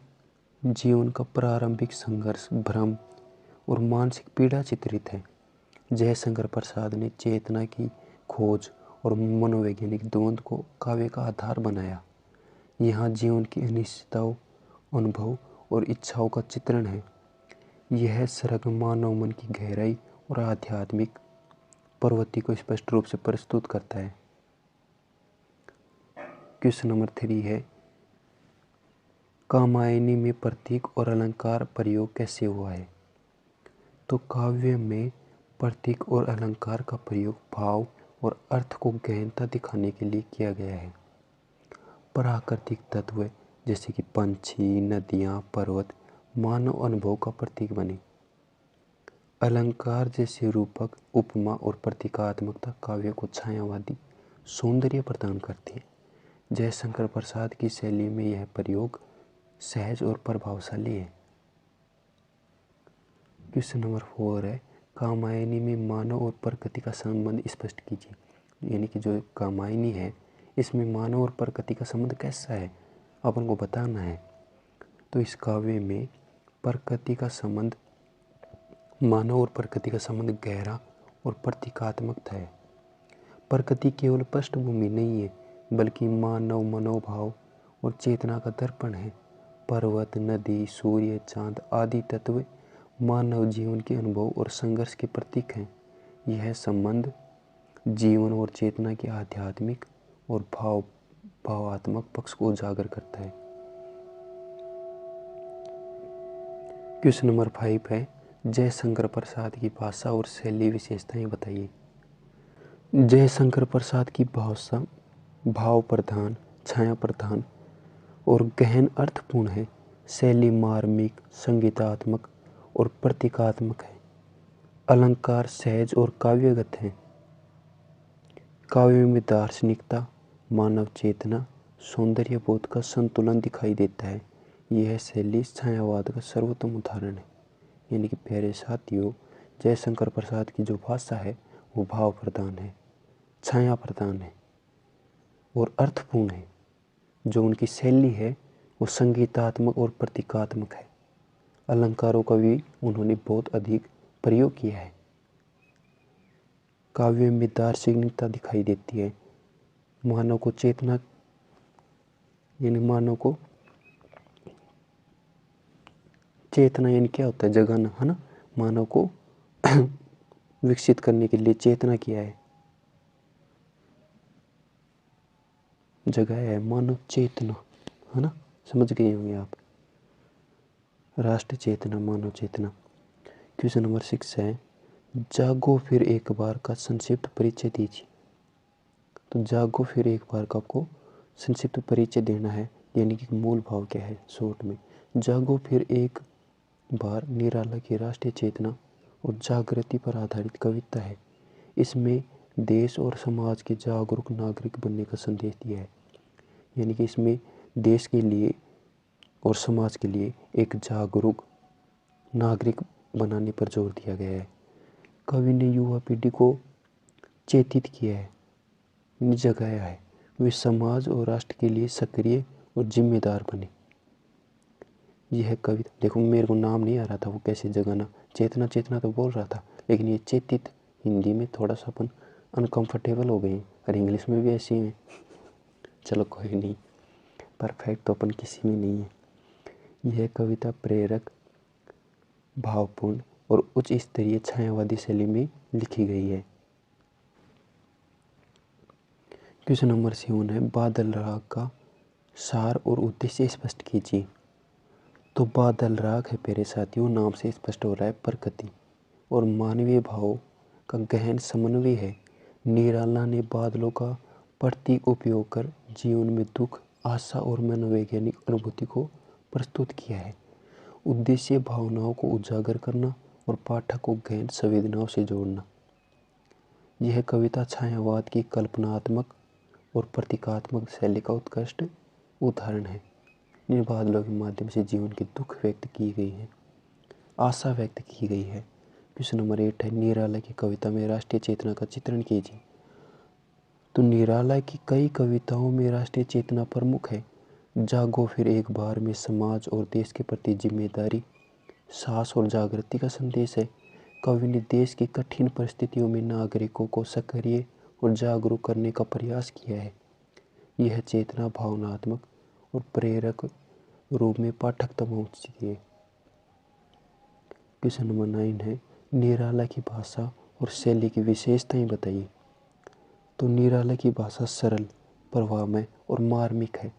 A: जीवन का प्रारंभिक संघर्ष, भ्रम और मानसिक पीड़ा चित्रित है। जयशंकर प्रसाद ने चेतना की खोज और मनोवैज्ञानिक द्वंद्व को काव्य का आधार बनाया। यहाँ जीवन की अनिश्चितताओं, अनुभव और इच्छाओं का चित्रण है। यह सर्ग मानव मन की गहराई और आध्यात्मिक प्रवृत्ति को स्पष्ट रूप से प्रस्तुत करता है। क्वेश्चन नंबर 3 है, कामायनी में प्रतीक और अलंकार प्रयोग कैसे हुआ है? तो काव्य में प्रतीक और अलंकार का प्रयोग भाव और अर्थ को गहनता दिखाने के लिए किया गया है। प्राकृतिक तत्व जैसे कि पंछी, नदियाँ, पर्वत मानव अनुभव का प्रतीक बने। अलंकार जैसे रूपक, उपमा और प्रतीकात्मकता काव्य को छायावादी सौंदर्य प्रदान करते हैं। जयशंकर प्रसाद की शैली में यह प्रयोग सहज और प्रभावशाली है। क्वेश्चन नंबर 4 है, कामायनी में मानव और प्रकृति का संबंध स्पष्ट कीजिए। यानी कि जो कामायनी है इसमें मानव और प्रकृति का संबंध कैसा है अपन को बताना है। तो इस काव्य में प्रकृति का संबंध, मानव और प्रकृति का संबंध गहरा और प्रतीकात्मक है। प्रकृति केवल पृष्ठभूमि नहीं है, बल्कि मानव मनोभाव और चेतना का दर्पण है। पर्वत, नदी, सूर्य, चांद आदि तत्व मानव जीवन के अनुभव और संघर्ष के प्रतीक हैं। यह संबंध जीवन और चेतना के आध्यात्मिक और भावात्मक पक्ष को उजागर करता है। क्वेश्चन नंबर 5 है, जयशंकर प्रसाद की भाषा और शैली विशेषताएं बताइए। जयशंकर प्रसाद की भाषा भाव प्रधान, छाया प्रधान और गहन अर्थपूर्ण है। शैली मार्मिक, संगीतात्मक और प्रतीकात्मक है। अलंकार सहज और काव्यगत हैं। काव्य में दार्शनिकता, मानव चेतना, सौंदर्य बोध का संतुलन दिखाई देता है। यह शैली छायावाद का सर्वोत्तम उदाहरण है। यानी कि प्यारे साथियों, जयशंकर प्रसाद की जो भाषा है वो भाव प्रधान है, छाया प्रधान है और अर्थपूर्ण है। जो उनकी शैली है वो संगीतात्मक और प्रतीकात्मक है। अलंकारों का भी उन्होंने बहुत अधिक प्रयोग किया है। काव्य में दार्शनिकता दिखाई देती है। मानव को चेतना, यानी मानव को चेतना यानी क्या होता है, जगाना, है ना। मानव को विकसित करने के लिए चेतना किया है, जगाया है, मानव चेतना, है ना। समझ गए होंगे आप। राष्ट्र चेतना, मानव चेतना। क्वेश्चन नंबर 6 है, जागो फिर एक बार का संक्षिप्त परिचय दीजिए। तो जागो फिर एक बार का आपको संक्षिप्त परिचय देना है, यानी कि मूल भाव क्या है शॉर्ट में। जागो फिर एक बार निराला की राष्ट्रीय चेतना और जागृति पर आधारित कविता है। इसमें देश और समाज के जागरूक नागरिक बनने का संदेश दिया है, यानी कि इसमें देश के लिए और समाज के लिए एक जागरूक नागरिक बनाने पर जोर दिया गया है। कवि ने युवा पीढ़ी को चेतित किया है, जगाया है, वे समाज और राष्ट्र के लिए सक्रिय और जिम्मेदार बने। यह कविता, देखो मेरे को नाम नहीं आ रहा था वो कैसे जगाना, चेतना चेतना तो बोल रहा था, लेकिन ये चेतित हिंदी में थोड़ा सा अपन अनकंफर्टेबल हो गए हैं, और इंग्लिश में भी ऐसे ही है। चलो कोई नहीं, परफेक्ट तो अपन किसी में नहीं है। यह कविता प्रेरक, भावपूर्ण और उच्च स्तरीय छायावादी शैली में लिखी गई है। क्वेश्चन नंबर 7 है, बादल राग का सार और उद्देश्य स्पष्ट कीजिए। तो बादल राग है प्यारे साथियों, नाम से स्पष्ट हो रहा है प्रकृति और मानवीय भाव का गहन समन्वय है। निराला ने बादलों का प्रतीक उपयोग कर जीवन में दुख, आशा और मनोवैज्ञानिक अनुभूति को प्रस्तुत किया है। उद्देश्य भावनाओं को उजागर करना और पाठक को गहन संवेदनाओं से जोड़ना। यह कविता छायावाद की कल्पनात्मक और प्रतीकात्मक शैली का उत्कृष्ट उदाहरण है। इन बादलों के माध्यम से जीवन के दुख व्यक्त की गई है, आशा व्यक्त की गई है। क्वेश्चन नंबर 8 है, निराला की कविता में राष्ट्रीय चेतना का चित्रण कीजिए। तो निराला की कई कविताओं में राष्ट्रीय चेतना प्रमुख है। जागो फिर एक बार में समाज और देश के प्रति जिम्मेदारी, साहस और जागृति का संदेश है। कवि ने देश की कठिन परिस्थितियों में नागरिकों को सक्रिय और जागरूक करने का प्रयास किया है। यह चेतना भावनात्मक और प्रेरक रूप में पाठक तक पहुँचती है। क्वेश्चन नंबर 9 है, निराला की भाषा और शैली की विशेषताएं बताइए। तो निराला की भाषा सरल, प्रभावमय और मार्मिक है।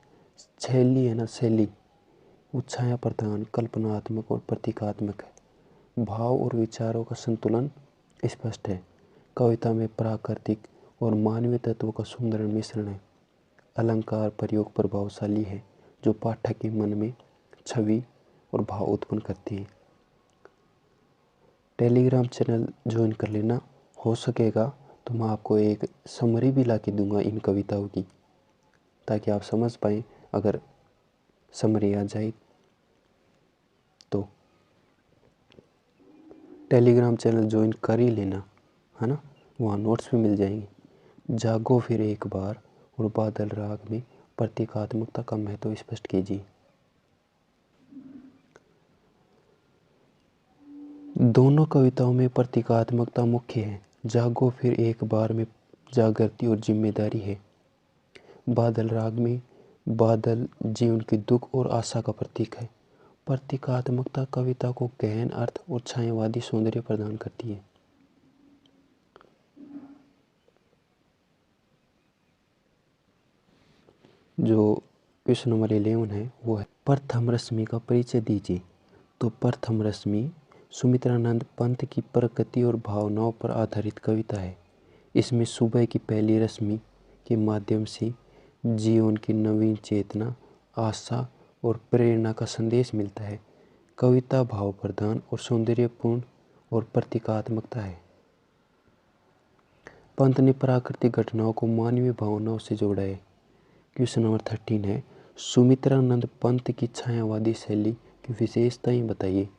A: शैली है ना, शैली वो छाया प्रधान, कल्पनात्मक और प्रतीकात्मक है। भाव और विचारों का संतुलन स्पष्ट है। कविता में प्राकृतिक और मानवीय तत्वों का सुंदर मिश्रण है। अलंकार प्रयोग प्रभावशाली है, जो पाठक के मन में छवि और भाव उत्पन्न करती है। टेलीग्राम चैनल ज्वाइन कर लेना, हो सकेगा तो मैं आपको एक समरी भी ला के दूंगा इन कविताओं की, ताकि आप समझ पाएँ। अगर समरी आ जाए तो टेलीग्राम चैनल ज्वाइन कर ही लेना, है ना, वहाँ नोट्स भी मिल जाएंगे। जागो फिर एक बार और बादल राग में प्रतीकात्मकता का महत्व स्पष्ट कीजिए। दोनों कविताओं में प्रतीकात्मकता मुख्य है। जागो फिर एक बार में जागृति और जिम्मेदारी है। बादल राग में बादल जीवन के दुख और आशा का प्रतीक है। प्रतीकात्मकता कविता को गहन अर्थ और छायावादी सौंदर्य प्रदान करती है। जो क्वेश्चन नंबर 11 है वो है, प्रथम रश्मि का परिचय दीजिए। तो प्रथम रश्मि सुमित्रानंद पंत की प्रकृति और भावनाओं पर आधारित कविता है। इसमें सुबह की पहली रश्मि के माध्यम से जीवन की नवीन चेतना, आशा और प्रेरणा का संदेश मिलता है। कविता भाव प्रधान और सौंदर्यपूर्ण और प्रतीकात्मकता है। पंत ने प्राकृतिक घटनाओं को मानवीय भावनाओं से जोड़ा है। क्वेश्चन नंबर 13 है, सुमित्रानंद पंत की छायावादी शैली की विशेषताएं बताइए।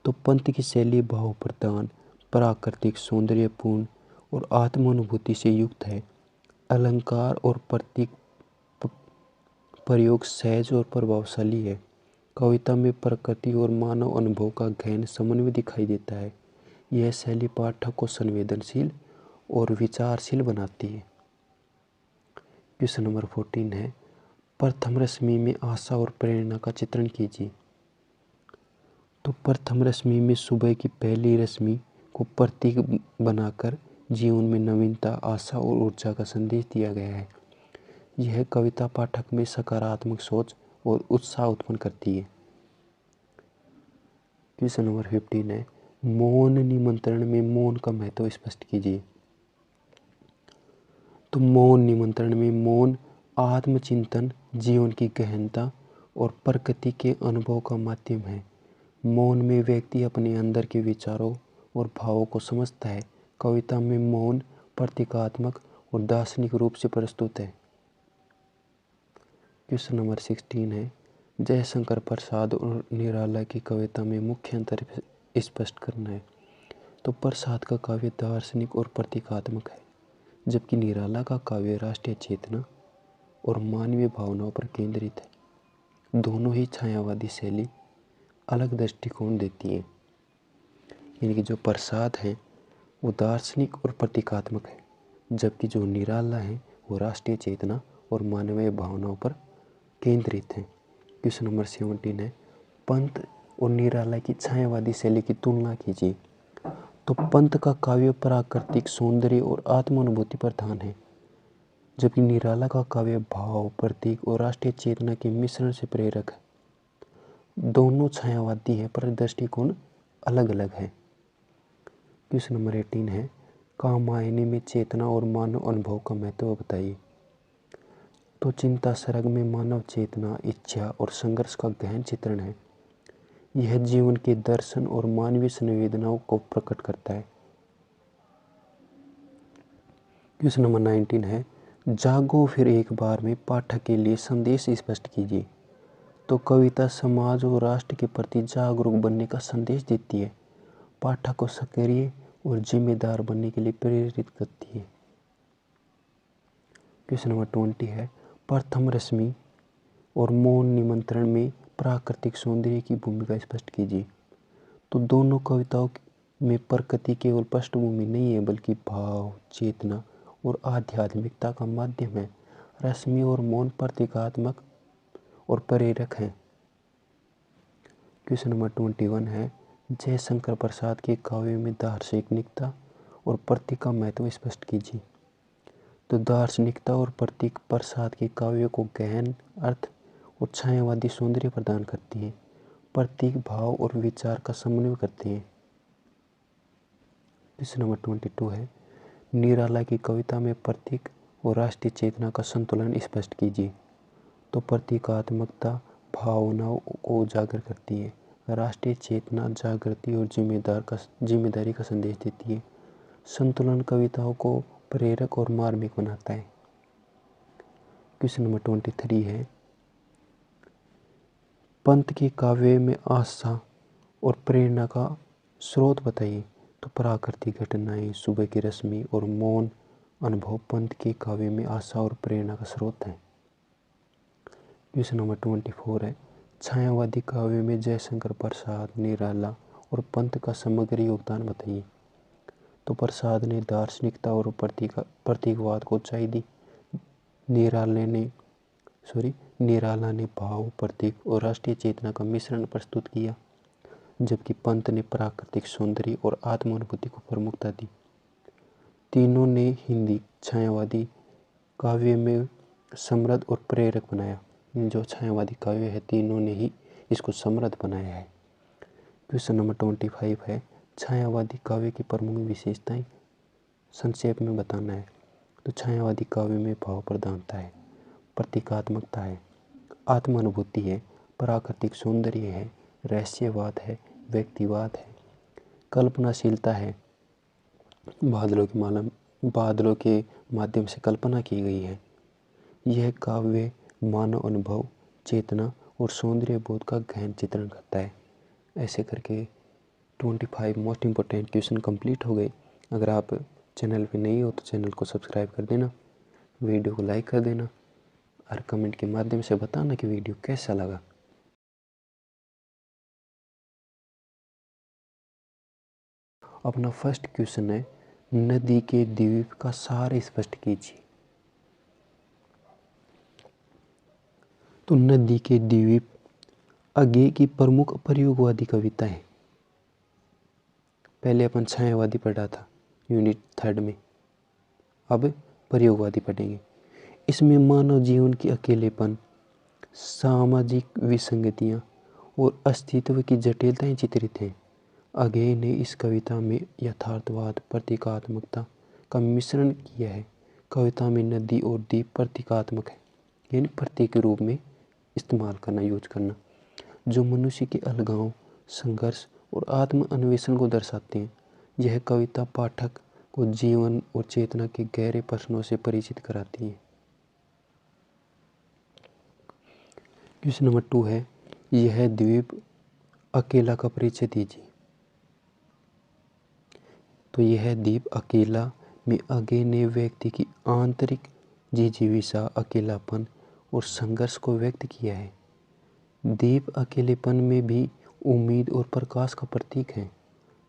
A: तो पंत की शैली भाव प्रधान, प्राकृतिक, सौंदर्यपूर्ण और आत्मानुभूति से युक्त है। अलंकार और प्रयोग सहज और प्रभावशाली है। कविता में प्रकृति और मानव अनुभव का गहन समन्वय दिखाई देता है। यह शैली पाठक को संवेदनशील और विचारशील बनाती है। क्वेश्चन नंबर 14 है, प्रथम रश्मि में आशा और प्रेरणा का चित्रण कीजिए। तो प्रथम रश्मि में सुबह की पहली रश्मि को प्रतीक बनाकर जीवन में नवीनता, आशा और ऊर्जा का संदेश दिया गया है। यह कविता पाठक में सकारात्मक सोच और उत्साह उत्पन्न करती है। क्वेश्चन नंबर 15 है, मौन निमंत्रण में मौन का महत्व स्पष्ट कीजिए। तो मौन निमंत्रण में मौन आत्मचिंतन, जीवन की गहनता और प्रकृति के अनुभव का माध्यम है। मौन में व्यक्ति अपने अंदर के विचारों और भावों को समझता है। कविता में मौन प्रतीकात्मक और दार्शनिक रूप से प्रस्तुत है। क्वेश्चन नंबर 16 है, जयशंकर प्रसाद और निराला की कविता में मुख्य अंतर स्पष्ट करना है। तो प्रसाद का काव्य दार्शनिक और प्रतीकात्मक है, जबकि निराला का काव्य राष्ट्रीय चेतना और मानवीय भावनाओं पर केंद्रित है। दोनों ही छायावादी शैली अलग दृष्टिकोण देती है। यानी कि जो प्रसाद है वो दार्शनिक और प्रतीकात्मक है, जबकि जो निराला है वो राष्ट्रीय चेतना और मानवीय भावनाओं पर केंद्रित है। क्वेश्चन नंबर 17 है, पंत और निराला की छायावादी शैली की तुलना कीजिए। तो पंत का काव्य प्राकृतिक सौंदर्य और आत्मानुभूति प्रधान है, जबकि निराला का काव्य भाव, प्रतीक और राष्ट्रीय चेतना के मिश्रण से प्रेरक है। दोनों छायावादी है पर दृष्टिकोण अलग अलग है। क्वेश्चन नंबर 18 है, कामायनी में चेतना और मानव अनुभव का महत्व बताइए। तो चिंता सरग में मानव चेतना, इच्छा और संघर्ष का गहन चित्रण है। यह जीवन के दर्शन और मानवीय संवेदनाओं को प्रकट करता है। क्वेश्चन नंबर 19 है, जागो फिर एक बार में पाठक के लिए संदेश स्पष्ट कीजिए। तो कविता समाज और राष्ट्र के प्रति जागरूक बनने का संदेश देती है। पाठक को सक्रिय और जिम्मेदार बनने के लिए प्रेरित करती है। क्वेश्चन नंबर 20 है, प्रथम रश्मि और मौन निमंत्रण में प्राकृतिक सौंदर्य की भूमिका स्पष्ट कीजिए। तो दोनों कविताओं में प्रकृति केवल पृष्ठभूमि नहीं है, बल्कि भाव, चेतना और आध्यात्मिकता का माध्यम है। रश्मि और मौन प्रतीकात्मक और प्रेरक हैं। क्वेश्चन नंबर 21 है, जयशंकर प्रसाद के काव्य में दार्शनिकता और प्रतीक का महत्व स्पष्ट कीजिए। तो दार्शनिकता और प्रतीक प्रसाद के काव्य को गहन अर्थ और छायावादी सौंदर्य प्रदान करती हैं। प्रतीक भाव और विचार का समन्वय करते हैं। क्वेश्चन नंबर 22 है, निराला की कविता में प्रतीक और राष्ट्रीय चेतना का संतुलन स्पष्ट कीजिए। तो प्रतीकात्मकता भावनाओं को उजागर करती है, राष्ट्रीय चेतना जागृति और जिम्मेदारी का संदेश देती है। संतुलन कविताओं को प्रेरक और मार्मिक बनाता है। क्वेश्चन नंबर 23 है, पंत के काव्य में आशा और प्रेरणा का स्रोत बताइए। तो प्राकृतिक घटनाएं, सुबह की रश्मि और मौन अनुभव पंत के काव्य में आशा और प्रेरणा का स्रोत है। क्वेश्चन नंबर 24 है, छायावादी काव्य में जयशंकर प्रसाद, निराला और पंत का समग्र योगदान बताइए। तो प्रसाद ने दार्शनिकता और प्रतीकवाद को ऊंचाई दी। निराला ने भाव, प्रतीक और राष्ट्रीय चेतना का मिश्रण प्रस्तुत किया, जबकि पंत ने प्राकृतिक सौंदर्य और आत्मानुभूति को प्रमुखता दी। तीनों ने हिंदी छायावादी काव्य में समृद्ध और प्रेरक बनाया। जो छायावादी काव्य है, तीनों ने ही इसको समृद्ध बनाया है। क्वेश्चन नंबर 25 है, छायावादी काव्य की प्रमुख विशेषताएं संक्षेप में बताना है। तो छायावादी काव्य में भाव प्रधानता है, प्रतीकात्मकता है, आत्मानुभूति है, प्राकृतिक सौंदर्य है, रहस्यवाद है, व्यक्तिवाद है, कल्पनाशीलता है, बादलों के माध्यम से कल्पना की गई है। यह काव्य मानव अनुभव, चेतना और सौंदर्य बोध का गहन चित्रण करता है। ऐसे करके 25 मोस्ट इम्पोर्टेंट क्वेश्चन कंप्लीट हो गए। अगर आप चैनल पे नए हो तो चैनल को सब्सक्राइब कर देना, वीडियो को लाइक कर देना। और कमेंट के माध्यम से बताना कि वीडियो कैसा लगा। अपना फर्स्ट क्वेश्चन है, नदी के द्वीप का सार स्पष्ट कीजिए। तो नदी के द्वीप आगे की प्रमुख प्रयोगवादी कविता है। पहले अपन छायावादी पढ़ा था यूनिट 3 में, अब प्रयोगवादी पढ़ेंगे। इसमें मानव जीवन की अकेलेपन, सामाजिक विसंगतियाँ और अस्तित्व की जटिलताएं चित्रित हैं। आगे ने इस कविता में यथार्थवाद, प्रतीकात्मकता का मिश्रण किया है। कविता में नदी और द्वीप प्रतीकात्मक है, यानी प्रतीक के रूप में इस्तेमाल करना, यूज करना, जो मनुष्य के अलगाव, संघर्ष और आत्म अन्वेषण को दर्शाते हैं। यह कविता पाठक को जीवन और चेतना के गहरे प्रश्नों से परिचित कराती है। क्वेश्चन नंबर 2 है, यह द्वीप अकेला का परिचय दीजिए। तो यह द्वीप अकेला में आगे ने व्यक्ति की आंतरिक जिजीविषा, अकेलापन और संघर्ष को व्यक्त किया है। द्वीप अकेलेपन में भी उम्मीद और प्रकाश का प्रतीक है।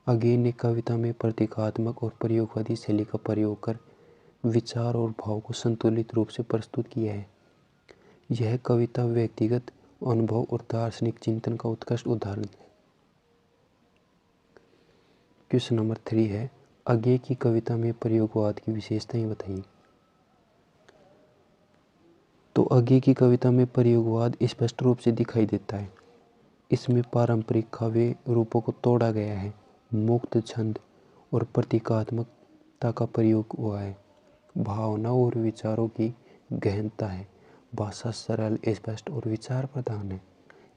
A: आगे ने कविता में प्रतीकात्मक और प्रयोगवादी शैली का प्रयोग कर विचार और भाव को संतुलित रूप से प्रस्तुत किया है। यह कविता व्यक्तिगत अनुभव और दार्शनिक चिंतन का उत्कृष्ट उदाहरण है। क्वेश्चन नंबर 3 है, आगे की कविता में प्रयोगवाद की विशेषताएं बताइए। तो आगे की कविता में प्रयोगवाद स्पष्ट रूप से दिखाई देता है। इसमें पारंपरिक काव्य रूपों को तोड़ा गया है, मुक्त छंद और प्रतीकात्मकता का प्रयोग हुआ है। भावना और विचारों की गहनता है, भाषा सरल, स्पष्ट और विचार प्रधान है।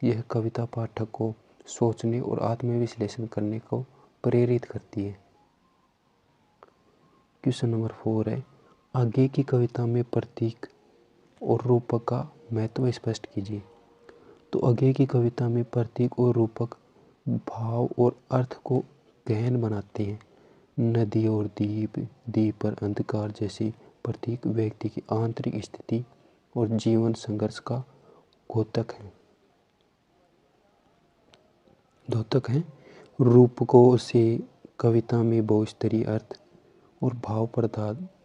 A: यह कविता पाठक को सोचने और आत्मविश्लेषण करने को प्रेरित करती है। क्वेश्चन नंबर 4 है, आगे की कविता में प्रतीक और रूपक का महत्व स्पष्ट कीजिए। तो आगे की कविता में प्रतीक और रूपक भाव और अर्थ को गहन बनाते हैं। नदी और द्वीप, द्वीप पर अंधकार जैसे प्रतीक व्यक्ति की आंतरिक स्थिति और जीवन संघर्ष का द्योतक है। रूपकों से कविता में बहुस्तरीय अर्थ और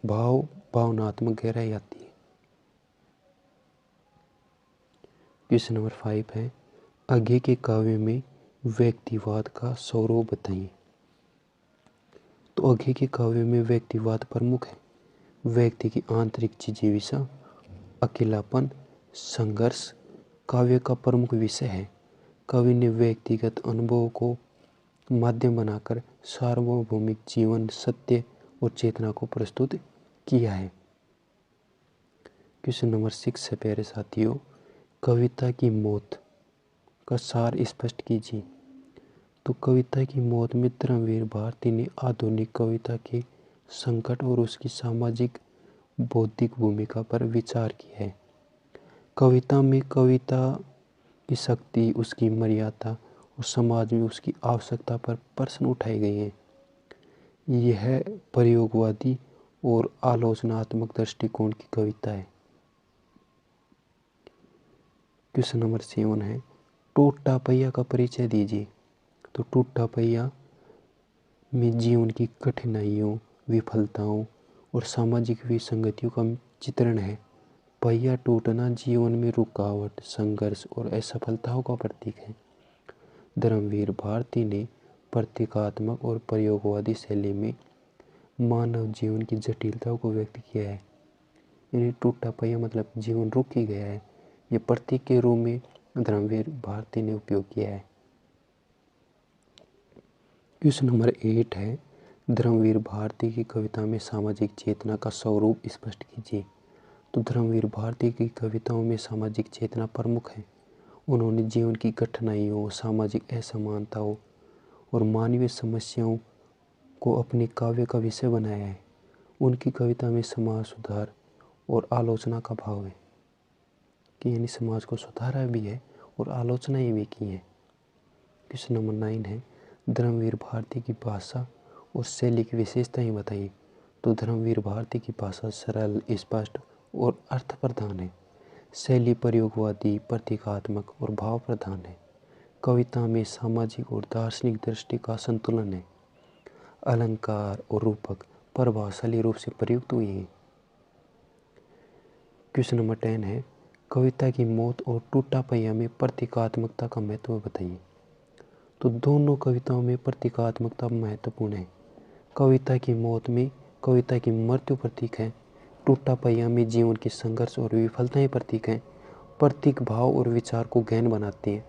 A: भावनात्मक गहराई आती है। क्वेश्चन नंबर 5 है, आगे के काव्य में व्यक्तिवाद का स्वरूप बताइए। तो आगे के काव्य में व्यक्तिवाद प्रमुख है। व्यक्ति की आंतरिक जिजीविषा, अकेलापन, संघर्ष काव्य का प्रमुख विषय है। कवि ने व्यक्तिगत अनुभव को माध्यम बनाकर सार्वभौमिक जीवन, सत्य और चेतना को प्रस्तुत किया है। क्वेश्चन नंबर 6 है प्यारे साथियों, कविता की मौत का सार स्पष्ट कीजिए। तो कविता की मौत में धर्मवीर भारती ने आधुनिक कविता के संकट और उसकी सामाजिक बौद्धिक भूमिका पर विचार किया है। कविता में कविता की शक्ति, उसकी मर्यादा और समाज में उसकी आवश्यकता पर प्रश्न उठाए गए हैं। यह प्रयोगवादी और आलोचनात्मक दृष्टिकोण की कविता है। क्वेश्चन नंबर 7 है, टूटा पहिया का परिचय दीजिए। तो टूटा पहिया में जीवन की कठिनाइयों, विफलताओं और सामाजिक विसंगतियों का चित्रण है। पहिया टूटना जीवन में रुकावट, संघर्ष और असफलताओं का प्रतीक है। धर्मवीर भारती ने प्रतीकात्मक और प्रयोगवादी शैली में मानव जीवन की जटिलताओं को व्यक्त किया है। यानी टूटा पहिया मतलब जीवन रुक ही गया है, ये प्रतीक के रूप में धर्मवीर भारती ने उपयोग किया है। क्वेश्चन नंबर 8 है, धर्मवीर भारती की कविता में सामाजिक चेतना का स्वरूप स्पष्ट कीजिए। तो धर्मवीर भारती की कविताओं में सामाजिक चेतना प्रमुख है। उन्होंने जीवन की कठिनाइयों, सामाजिक असमानताओं और मानवीय समस्याओं को अपने काव्य का विषय बनाया है। उनकी कविता में समाज सुधार और आलोचना का भाव है, कि यानी समाज को सुधारा भी है और आलोचनाएं भी की हैं। क्वेश्चन नंबर 9 है, धर्मवीर भारती की भाषा और शैली की विशेषताएं बताइए। तो धर्मवीर भारती की भाषा सरल, स्पष्ट और अर्थ प्रधान है। शैली प्रयोगवादी, प्रतीकात्मक और भाव प्रधान है। कविता में सामाजिक और दार्शनिक दृष्टि का संतुलन है। अलंकार और रूपक प्रभावशाली रूप से प्रयुक्त हुए हैं। क्वेश्चन नंबर 10 है, कविता की मौत और टूटा पहिया में प्रतीकात्मकता का महत्व बताइए। तो दोनों कविताओं में प्रतीकात्मकता महत्वपूर्ण है। कविता की मौत में कविता की मृत्यु प्रतीक है। टूटा पहिया में जीवन के संघर्ष और विफलताएं प्रतीक हैं। प्रतीक भाव और विचार को गहन बनाते हैं।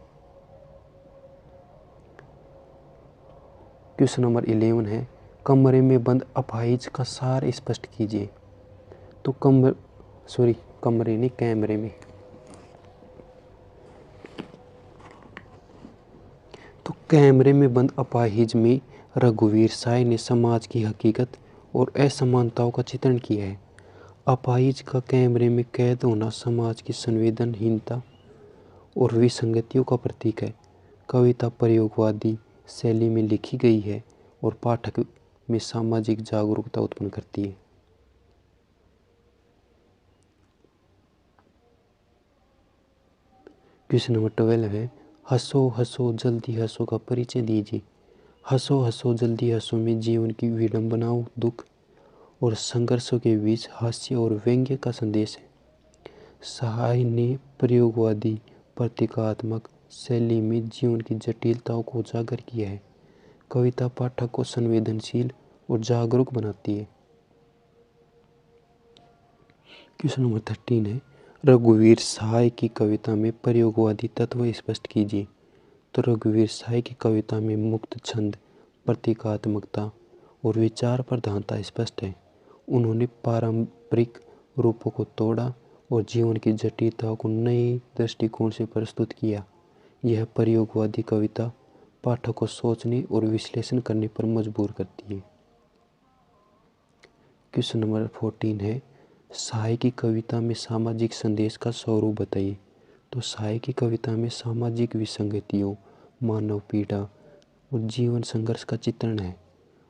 A: क्वेश्चन नंबर 11 है, कमरे में बंद अपाहिज का सार स्पष्ट कीजिए। तो कैमरे में कैमरे में बंद अपाहिज में रघुवीर साय ने समाज की हकीकत और असमानताओं का चित्रण किया है। अपाहिज का कैमरे में कैद होना समाज की संवेदनहीनता और विसंगतियों का प्रतीक है। कविता प्रयोगवादी शैली में लिखी गई है और पाठक में सामाजिक जागरूकता उत्पन्न करती है। क्वेश्चन नंबर 12 है, हंसो हंसो जल्दी हंसो का परिचय दीजिए। हंसो हंसो जल्दी हंसो में जीवन की विडंबनाओं, दुख और संघर्षों के बीच हास्य और व्यंग्य का संदेश है। साय ने प्रयोगवादी प्रतीकात्मक शैली में जीवन की जटिलताओं को उजागर किया है। कविता पाठक को संवेदनशील और जागरूक बनाती है। क्वेश्चन नंबर 13 है, रघुवीर साय की कविता में प्रयोगवादी तत्व स्पष्ट कीजिए। तो रघुवीर साय की कविता में मुक्त छंद, प्रतीकात्मकता और विचार प्रधानता स्पष्ट है। उन्होंने पारंपरिक रूपों को तोड़ा और जीवन की जटिलताओं को नए दृष्टिकोण से प्रस्तुत किया। यह प्रयोगवादी कविता पाठक को सोचने और विश्लेषण करने पर मजबूर करती है। क्वेश्चन नंबर 14 है, साय की कविता में सामाजिक संदेश का स्वरूप बताइए। तो साय की कविता में सामाजिक विसंगतियों, मानव पीड़ा और जीवन संघर्ष का चित्रण है।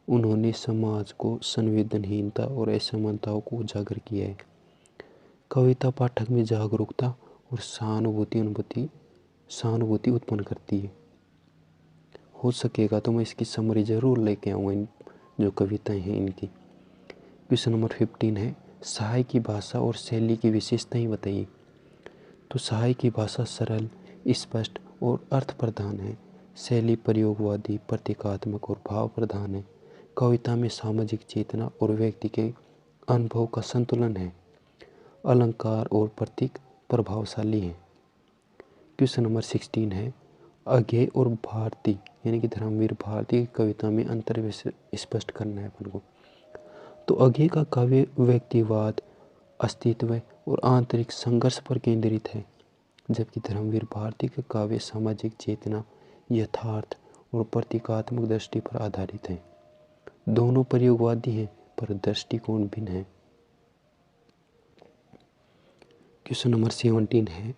A: उन्होंने समाज को संवेदनहीनता और असमानताओं को उजागर किया है। कविता पाठक में जागरूकता और सहानुभूति उत्पन्न करती है। हो सकेगा तो मैं इसकी समरी जरूर लेके आऊँगा, जो कविताएं हैं इनकी। क्वेश्चन नंबर 15 है, साय की भाषा और शैली की विशेषताएं बताइए। तो साय की भाषा सरल, स्पष्ट और अर्थ प्रधान है। शैली प्रयोगवादी, प्रतीकात्मक और भाव प्रधान है। कविता में सामाजिक चेतना और व्यक्ति के अनुभव का संतुलन है। अलंकार और प्रतीक प्रभावशाली हैं। क्वेश्चन नंबर 16 है, अज्ञेय और भारती यानी कि धर्मवीर भारती की कविता में अंतर स्पष्ट करना है अपन को। तो अज्ञेय का काव्य व्यक्तिवाद, अस्तित्व और आंतरिक संघर्ष पर केंद्रित है, जबकि धर्मवीर भारती का काव्य सामाजिक चेतना, यथार्थ और प्रतीकात्मक दृष्टि पर आधारित है। दोनों प्रयोगवादी हैं पर दृष्टिकोण भिन्न है। क्वेश्चन नंबर 17 है,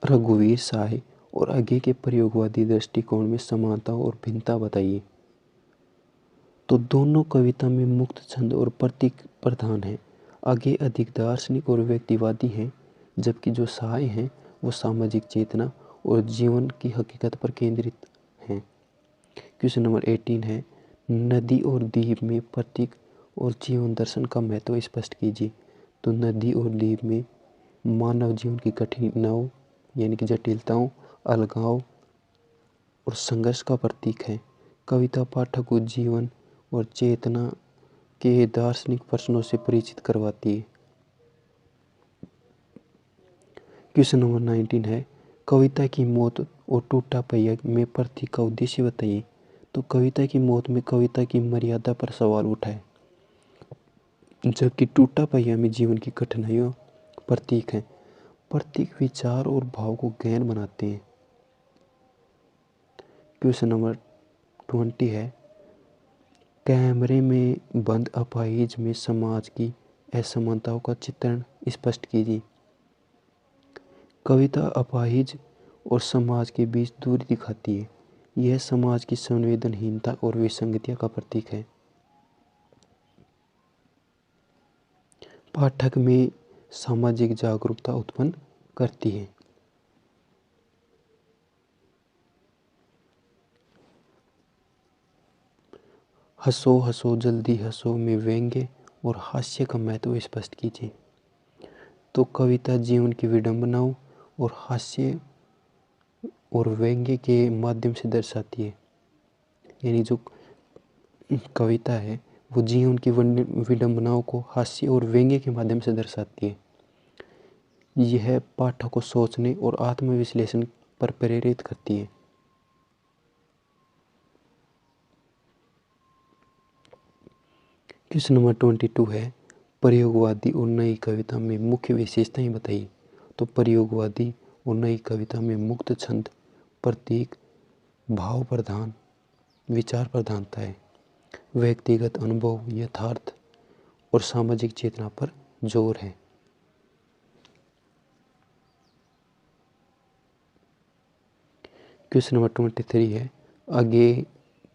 A: रघुवीर साय और अज्ञेय के प्रयोगवादी दृष्टिकोण में समानता और भिन्नता बताइए। तो दोनों कविता में मुक्त छंद और प्रतीक प्रधान है। अज्ञेय अधिक दार्शनिक और व्यक्तिवादी हैं, जबकि जो साय हैं वो सामाजिक चेतना और जीवन की हकीकत पर केंद्रित हैं। क्वेश्चन नंबर 18 है, नदी और द्वीप में प्रतीक और जीवन दर्शन का महत्व स्पष्ट कीजिए। तो नदी और द्वीप में मानव जीवन की कठिनाइयों यानी कि जटिलताओं, अलगाव और संघर्ष का प्रतीक है। कविता पाठक को जीवन और चेतना के दार्शनिक प्रश्नों से परिचित करवाती है। क्वेश्चन नंबर 19 है, कविता की मौत और टूटा पहिया में प्रतीक का उद्देश्य बताइए। तो कविता की मौत में कविता की मर्यादा पर सवाल उठा है, जबकि टूटा पहिया में जीवन की कठिनाइयों प्रतीक है। प्रतीक विचार और भाव को गहन बनाते हैं। क्वेश्चन नंबर 20 है, कैमरे में बंद अपाहिज में समाज की असमानताओं का चित्रण स्पष्ट कीजिए। कविता अपाहिज और समाज के बीच दूरी दिखाती है। यह समाज की संवेदनहीनता और विसंगतियों का प्रतीक है। पाठक में सामाजिक जागरूकता उत्पन्न करती है। हंसो हंसो जल्दी हंसो में व्यंग्य और हास्य का महत्व स्पष्ट कीजिए। तो कविता जीवन की विडंबनाओं और हास्य और व्यंग्य के माध्यम से दर्शाती है। यानी जो कविता है वो जीवन की विडंबनाओं को हास्य और व्यंग्य के माध्यम से दर्शाती है। यह पाठक को सोचने और आत्मविश्लेषण पर प्रेरित करती है। क्वेश्चन नंबर 22 है, प्रयोगवादी और नई कविता में मुख्य विशेषताएं बताइए। तो प्रयोगवादी और नई कविता में मुक्त छंद, प्रतीक, भाव प्रधान, विचार प्रधानता है। व्यक्तिगत अनुभव, यथार्थ और सामाजिक चेतना पर जोर है। क्वेश्चन नंबर 23 है, अज्ञेय,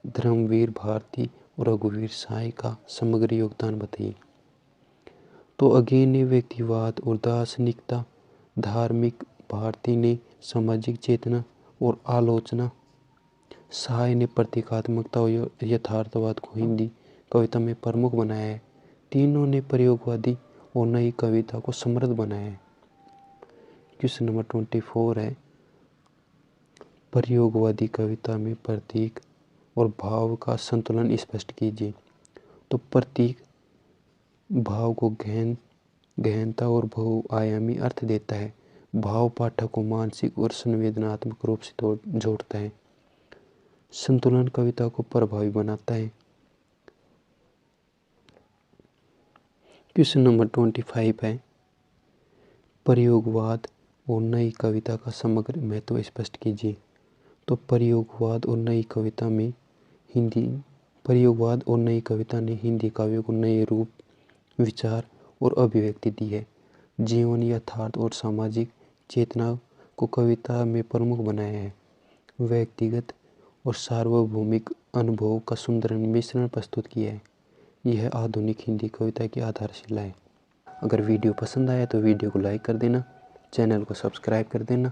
A: धर्मवीर भारती और रघुवीर साय का समग्र योगदान बताइए। तो अज्ञेय ने व्यक्तिवाद और दार्शनिकता, धार्मिक भारती ने सामाजिक चेतना और आलोचना, साय ने प्रतीकात्मकता और यथार्थवाद को हिंदी कविता में प्रमुख बनाया है। तीनों ने प्रयोगवादी और नई कविता को समृद्ध बनाया है। क्वेश्चन नंबर 24 है, प्रयोगवादी कविता में प्रतीक और भाव का संतुलन स्पष्ट कीजिए। तो प्रतीक भाव को गहनता और बहुआयामी अर्थ देता है। भाव पाठक को मानसिक और संवेदनात्मक रूप से जोड़ता है। संतुलन कविता को प्रभावी बनाता है। क्वेश्चन नंबर 25 है, प्रयोगवाद और नई कविता का समग्र महत्व स्पष्ट कीजिए। तो प्रयोगवाद और नई कविता ने हिंदी काव्य को नए रूप, विचार और अभिव्यक्ति दी है। जीवन, यथार्थ और सामाजिक चेतना को कविता में प्रमुख बनाया है। व्यक्तिगत और सार्वभौमिक अनुभव का सुंदर मिश्रण प्रस्तुत किया है। यह आधुनिक हिंदी कविता की आधारशिला है। अगर वीडियो पसंद आया तो वीडियो को लाइक कर देना, चैनल को सब्सक्राइब कर देना